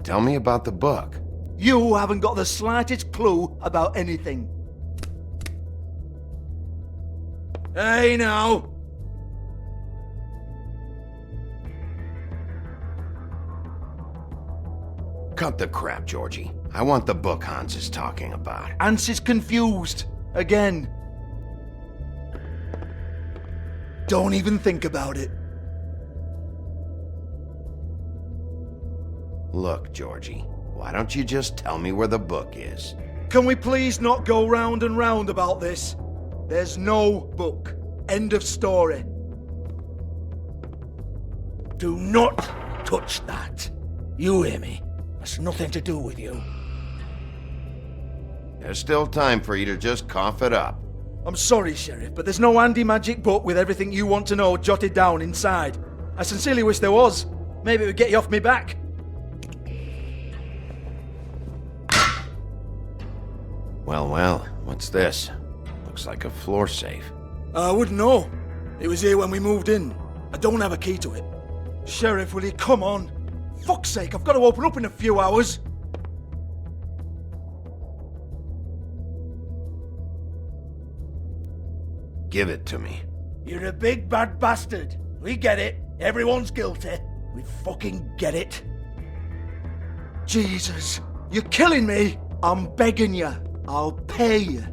Tell me about the book. You haven't got the slightest clue about anything. Hey, now. Cut the crap, Georgie. I want the book Hans is talking about. Hans is confused. Again. Don't even think about it. Look, Georgie, why don't you just tell me where the book is? Can we please not go round and round about this? There's no book. End of story. Do not touch that. You hear me? That's nothing to do with you. There's still time for you to just cough it up. I'm sorry, Sheriff, but there's no handy magic book with everything you want to know jotted down inside. I sincerely wish there was. Maybe it would get you off me back. Well, what's this? Looks like a floor safe. I wouldn't know. It was here when we moved in. I don't have a key to it. Sheriff, will you come on? Fuck's sake, I've got to open up in a few hours. Give it to me. You're a big bad bastard. We get it. Everyone's guilty. We fucking get it. Jesus, you're killing me. I'm begging you. I'll pay you.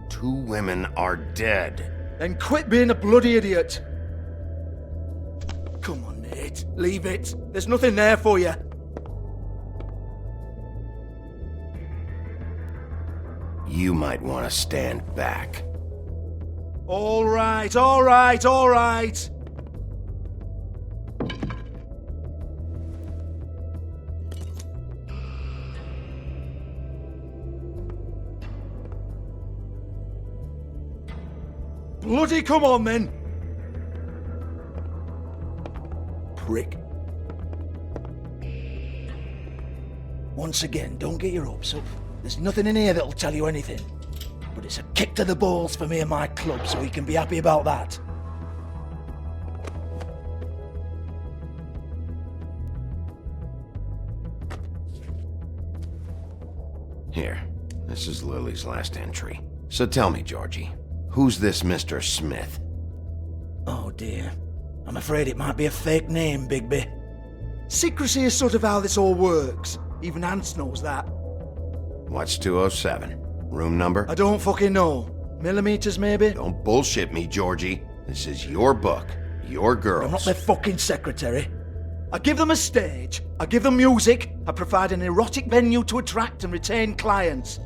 2 women are dead. Then quit being a bloody idiot. Come on, Nate. Leave it. There's nothing there for you. You might want to stand back. All right, all right, all right. Bloody come on, then. Prick. Once again, don't get your hopes up. There's nothing in here that'll tell you anything. But it's a kick to the balls for me and my club, so you can be happy about that. Here, this is Lily's last entry. So tell me, Georgie, who's this Mr. Smith? Oh dear. I'm afraid it might be a fake name, Bigby. Secrecy is sort of how this all works. Even Hans knows that. What's 207? Room number? I don't fucking know. Millimeters, maybe? Don't bullshit me, Georgie. This is your book. Your girls. I'm not their fucking secretary. I give them a stage. I give them music. I provide an erotic venue to attract and retain clients.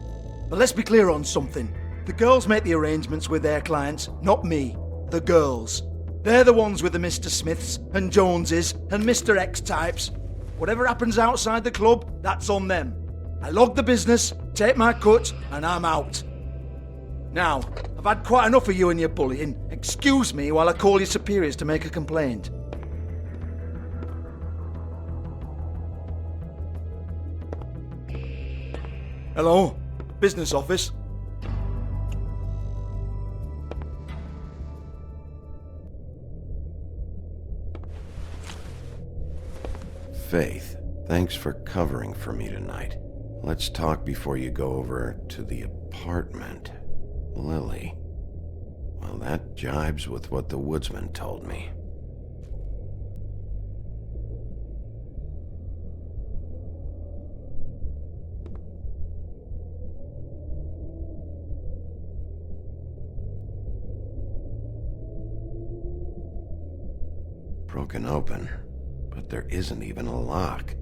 But let's be clear on something. The girls make the arrangements with their clients, not me. The girls. They're the ones with the Mr. Smiths and Joneses and Mr. X types. Whatever happens outside the club, that's on them. I log the business, take my cut, and I'm out. Now, I've had quite enough of you and your bullying. Excuse me while I call your superiors to make a complaint. Hello? Business office? Faith, thanks for covering for me tonight. Let's talk before you go over to the apartment. Lily. Well, that jibes with what the woodsman told me. Broken open, but there isn't even a lock.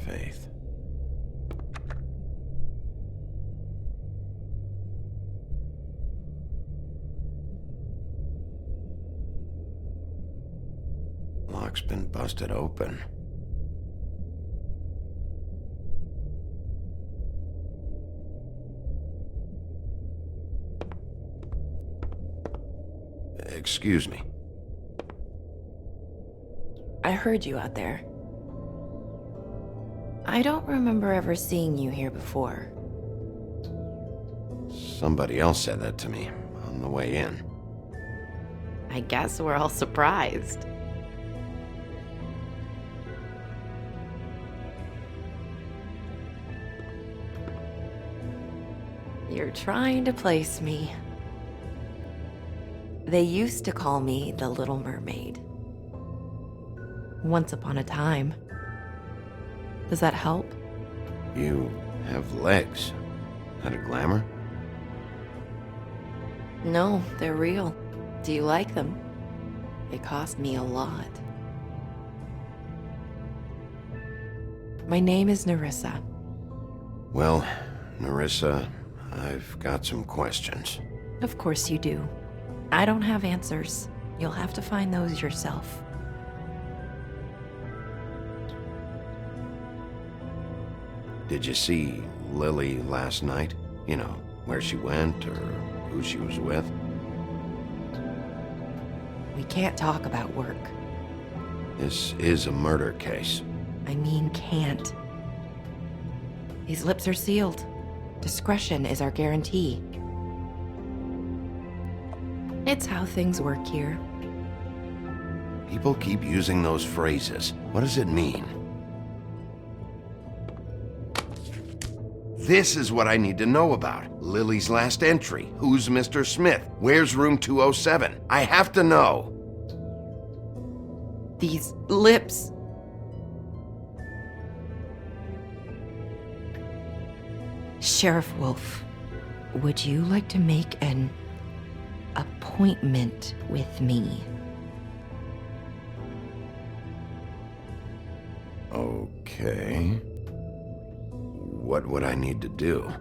Faith. Lock's been busted open. Excuse me. I heard you out there. I don't remember ever seeing you here before. Somebody else said that to me on the way in. I guess we're all surprised. You're trying to place me. They used to call me the Little Mermaid. Once upon a time. Does that help? You have legs. That a glamour? No, they're real. Do you like them? They cost me a lot. My name is Nerissa. Well, Nerissa, I've got some questions. Of course you do. I don't have answers. You'll have to find those yourself. Did you see Lily last night? You know, where she went or who she was with? We can't talk about work. This is a murder case. I mean, can't. These lips are sealed. Discretion is our guarantee. It's how things work here. People keep using those phrases. What does it mean? This is what I need to know about. Lily's last entry. Who's Mr. Smith? Where's room 207? I have to know. These lips. Sheriff Wolf, would you like to make an appointment with me? Okay. What would I need to do?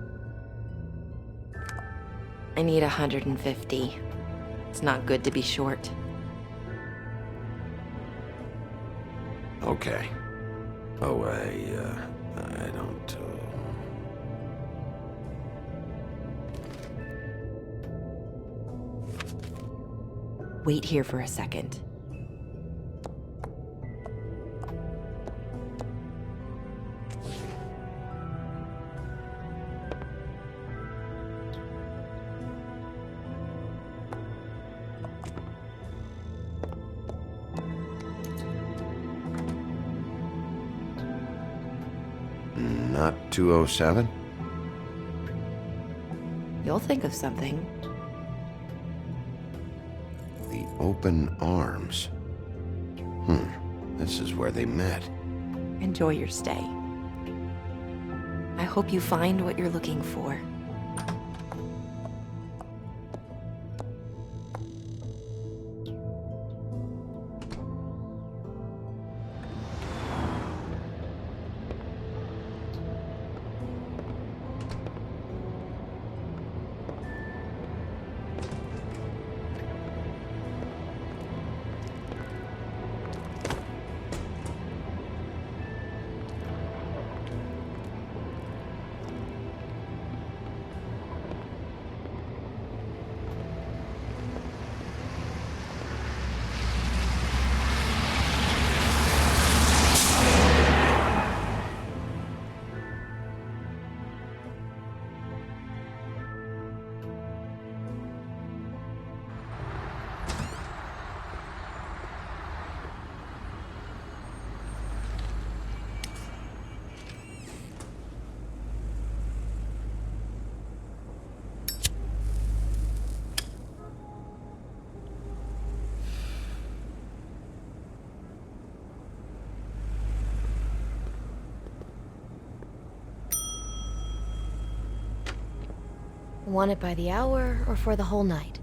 I need 150. It's not good to be short. Okay. Oh, I don't, Wait here for a second. Not 207? You'll think of something. The Open Arms. This is where they met. Enjoy your stay. I hope you find what you're looking for. Want it by the hour or for the whole night?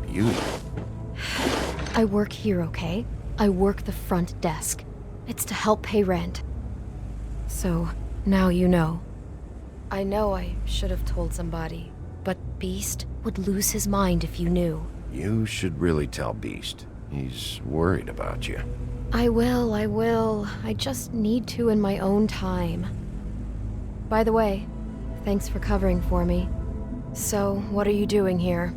You? I work here, okay? I work the front desk. It's to help pay rent. So, now you know. I know I should have told somebody, but Beast would lose his mind if you knew. You should really tell Beast. He's worried about you. I will. I just need to in my own time. By the way, thanks for covering for me. So, what are you doing here?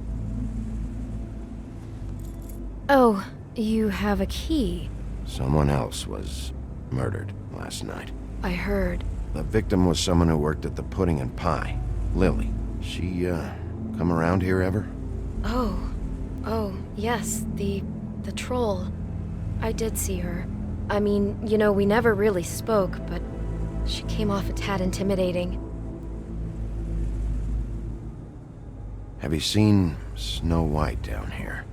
Oh, you have a key. Someone else was murdered last night. I heard. The victim was someone who worked at the Pudding and Pie. Lily. She, come around here ever? Oh, yes, the troll. I did see her. I mean, you know, we never really spoke, but she came off a tad intimidating. Have you seen Snow White down here?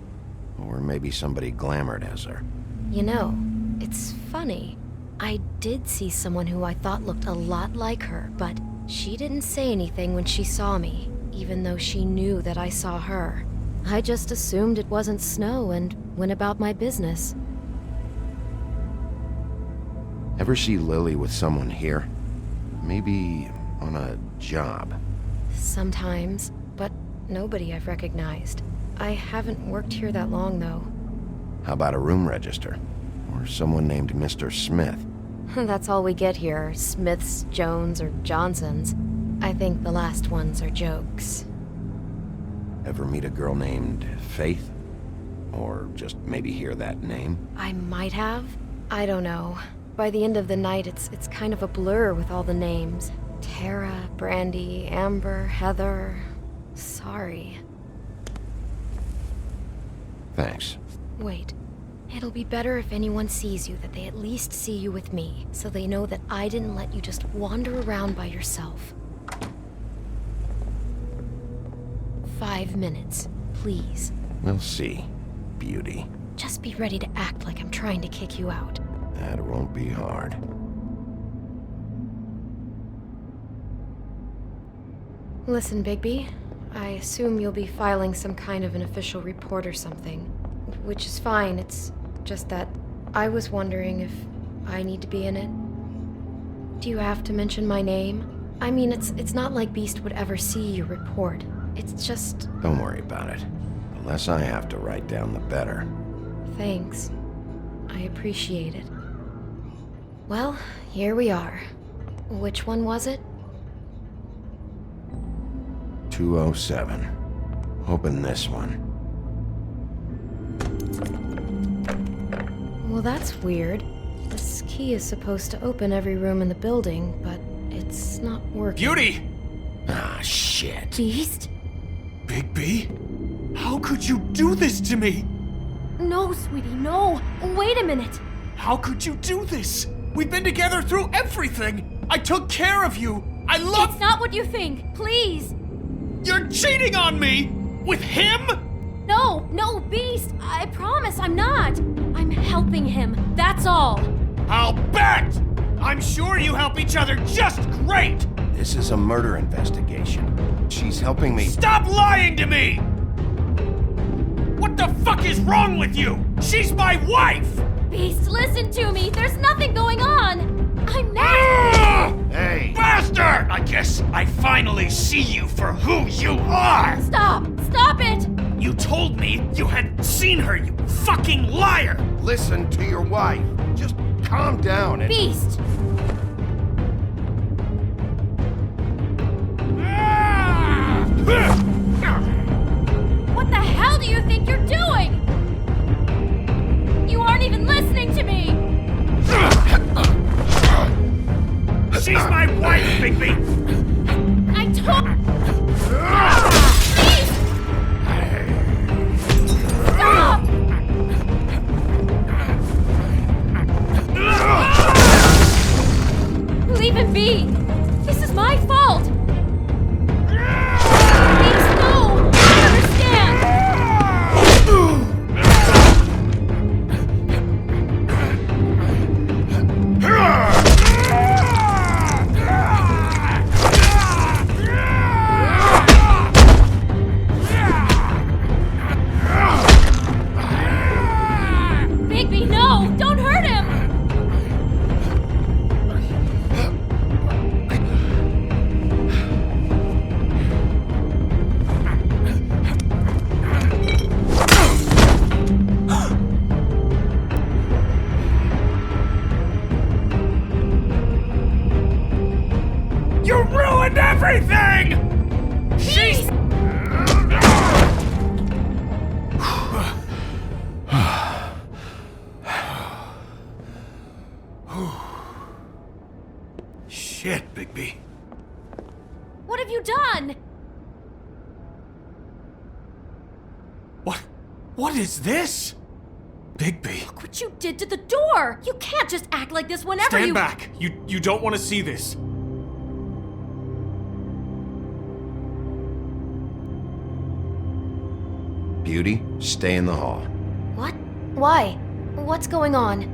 Or maybe somebody glamored as her? You know, it's funny. I did see someone who I thought looked a lot like her, but she didn't say anything when she saw me, even though she knew that I saw her. I just assumed it wasn't Snow and went about my business. Ever see Lily with someone here? Maybe on a job? Sometimes, but nobody I've recognized. I haven't worked here that long, though. How about a room register? Or someone named Mr. Smith? That's all we get here, Smiths, Jones, or Johnsons. I think the last ones are jokes. Ever meet a girl named Faith? Or just maybe hear that name? I might have. I don't know. by the end of the night, it's kind of a blur with all the names. Tara, Brandy, Amber, Heather. Sorry. Thanks. Wait. It'll be better if anyone sees you that they at least see you with me, so they know that I didn't let you just wander around by yourself. 5 minutes, please. We'll see, beauty. Just be ready to act like I'm trying to kick you out. That won't be hard. Listen, Bigby, I assume you'll be filing some kind of an official report or something. Which is fine, it's just that I was wondering if I need to be in it. Do you have to mention my name? I mean, it's not like Beast would ever see your report. It's just... Don't worry about it. The less I have to write down, the better. Thanks. I appreciate it. Well, here we are. Which one was it? 207. Open this one. Well, that's weird. This key is supposed to open every room in the building, but it's not working. Beauty! Ah, shit. Beast? Bigby? How could you do this to me? No, sweetie, no. Wait a minute. How could you do this? We've been together through everything. I took care of you. I love... It's not what you think. Please. You're cheating on me! With him? No, Beast. I promise I'm not. I'm helping him. That's all. I'll bet! I'm sure you help each other just great! This is a murder investigation. She's helping me... Stop lying to me! What the fuck is wrong with you? She's my wife! Beast, listen to me. There's nothing going on. I'm not... Hey! Bastard! I guess I finally see you for who you are! Stop! Stop it! You told me you had seen her, you fucking liar! Listen to your wife. Just calm down and... Beast! What the hell do you think you're doing? You aren't even listening to me! She's my wife, Bigby! I told... Beast! Stop! Leave him be! This is my fault! Beast, no! I understand! Bigby, no! Don't hurt him! You ruined everything! She's... Shit, Bigby. What have you done? What is this? Bigby. Look what you did to the door! You can't just act like this whenever Stand back! You don't want to see this. Beauty, stay in the hall. What? Why? What's going on?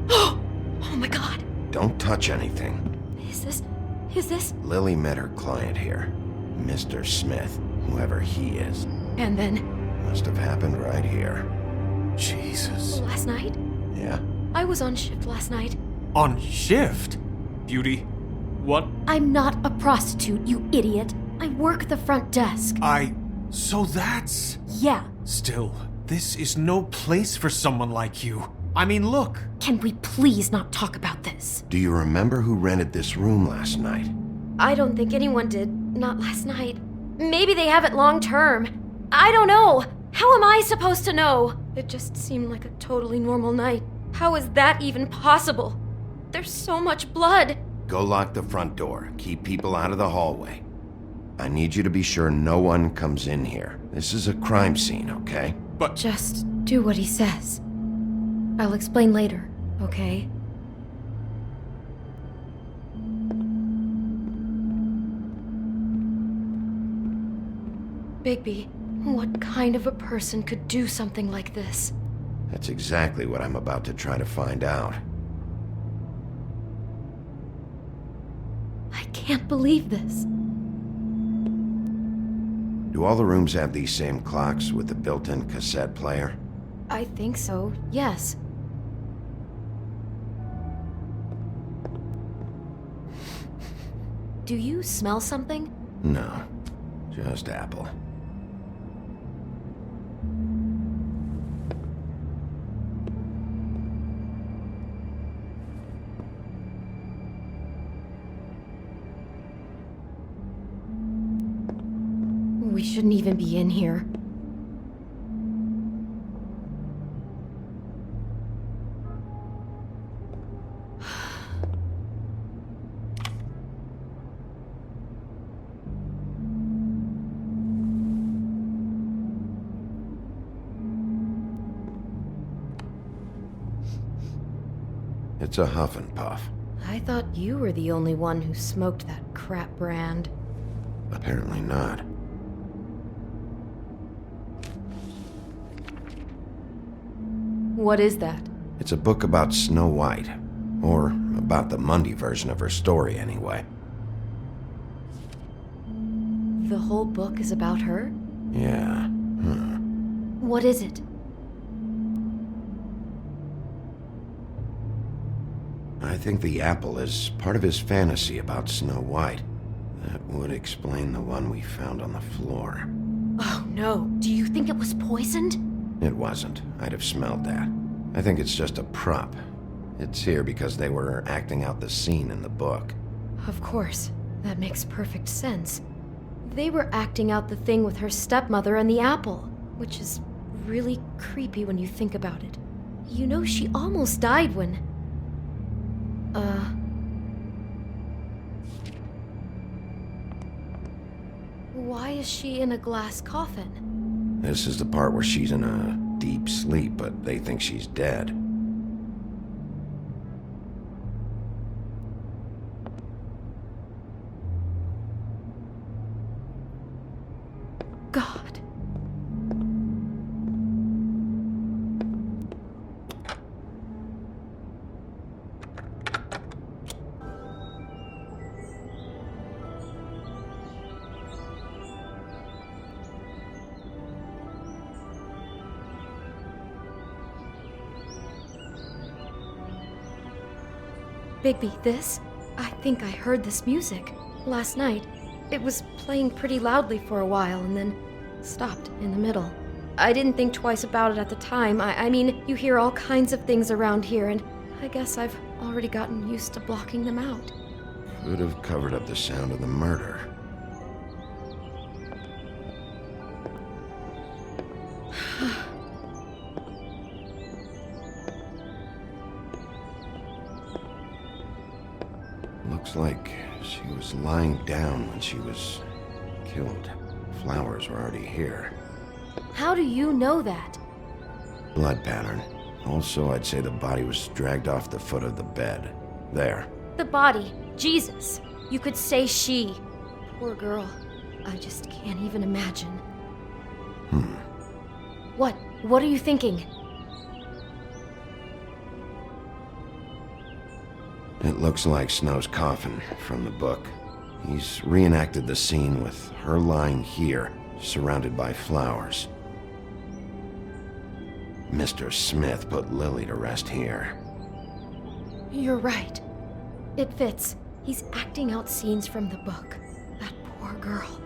Oh my god! Don't touch anything. Is this? Lily met her client here. Mr. Smith, whoever he is. And then? Must have happened right here. Jesus. Last night? Yeah? I was on shift last night. On shift? Beauty, what? I'm not a prostitute, you idiot. I work the front desk. So that's... Yeah. Still, this is no place for someone like you. I mean, look. Can we please not talk about this? Do you remember who rented this room last night? I don't think anyone did. Not last night. Maybe they have it long term. I don't know. How am I supposed to know? It just seemed like a totally normal night. How is that even possible? There's so much blood. Go lock the front door. Keep people out of the hallway. I need you to be sure no one comes in here. This is a crime scene, okay? But... Just do what he says. I'll explain later, okay? Bigby, what kind of a person could do something like this? That's exactly what I'm about to try to find out. I can't believe this. Do all the rooms have these same clocks with the built-in cassette player? I think so, yes. Do you smell something? No, just apple. We shouldn't even be in here. It's a Huff and Puff. I thought you were the only one who smoked that crap brand. Apparently not. What is that? It's a book about Snow White. Or about the Mundy version of her story, anyway. The whole book is about her? Yeah. What is it? I think the apple is part of his fantasy about Snow White. That would explain the one we found on the floor. Oh no, do you think it was poisoned? It wasn't. I'd have smelled that. I think it's just a prop. It's here because they were acting out the scene in the book. Of course. That makes perfect sense. They were acting out the thing with her stepmother and the apple, which is really creepy when you think about it. You know, she almost died when... Why is she in a glass coffin? This is the part where she's in a deep sleep, but they think she's dead. God. Bigby, this? I think I heard this music. Last night. It was playing pretty loudly for a while and then stopped in the middle. I didn't think twice about it at the time. I mean, you hear all kinds of things around here, and I guess I've already gotten used to blocking them out. Could have covered up the sound of the murder. Looks like she was lying down when she was killed. Flowers were already here. How do you know that? Blood pattern. Also, I'd say the body was dragged off the foot of the bed. There. The body. Jesus. You could say she. Poor girl. I just can't even imagine. What? What are you thinking? It looks like Snow's coffin from the book. He's reenacted the scene with her lying here, surrounded by flowers. Mr. Smith put Lily to rest here. You're right. It fits. He's acting out scenes from the book. That poor girl.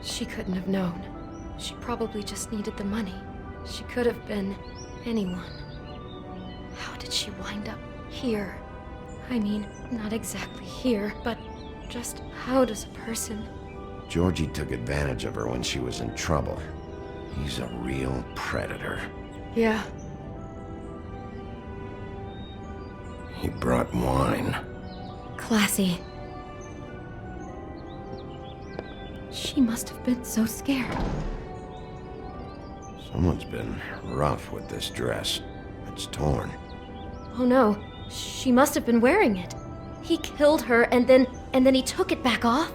She couldn't have known. She probably just needed the money. She could have been anyone. How did she wind up here? I mean, not exactly here, but just how does a person... Georgie took advantage of her when she was in trouble. He's a real predator. Yeah. He brought wine. Classy. She must have been so scared. Someone's been rough with this dress. It's torn. Oh no, she must have been wearing it. He killed her and then he took it back off?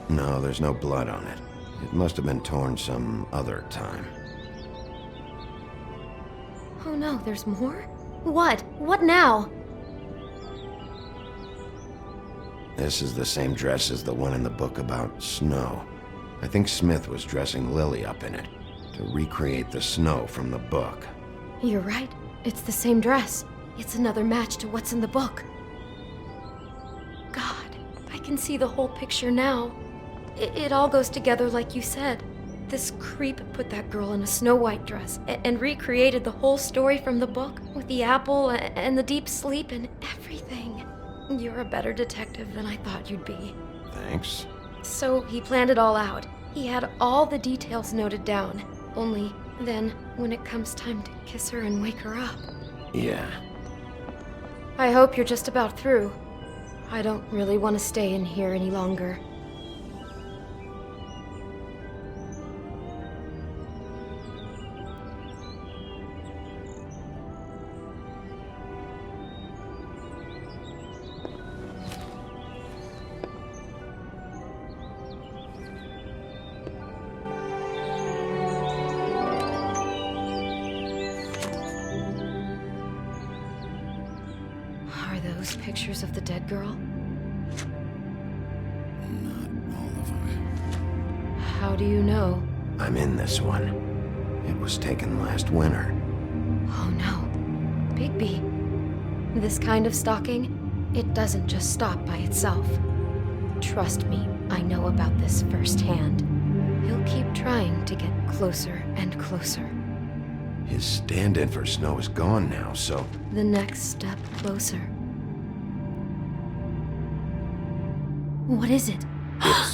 No, there's no blood on it. It must have been torn some other time. Oh no, there's more? What? What now? This is the same dress as the one in the book about snow. I think Smith was dressing Lily up in it to recreate the snow from the book. You're right. It's the same dress. It's another match to what's in the book. God, I can see the whole picture now. It all goes together like you said. This creep put that girl in a Snow White dress and recreated the whole story from the book with the apple and the deep sleep and everything. You're a better detective than I thought you'd be. Thanks. So he planned it all out. He had all the details noted down. Only then, when it comes time to kiss her and wake her up. Yeah. I hope you're just about through. I don't really want to stay in here any longer. Are those pictures of the dead girl? Not all of them. How do you know? I'm in this one. It was taken last winter. Oh no. Bigby. This kind of stalking, it doesn't just stop by itself. Trust me, I know about this firsthand. He'll keep trying to get closer and closer. His stand-in for Snow is gone now, so... The next step closer. What is it? It's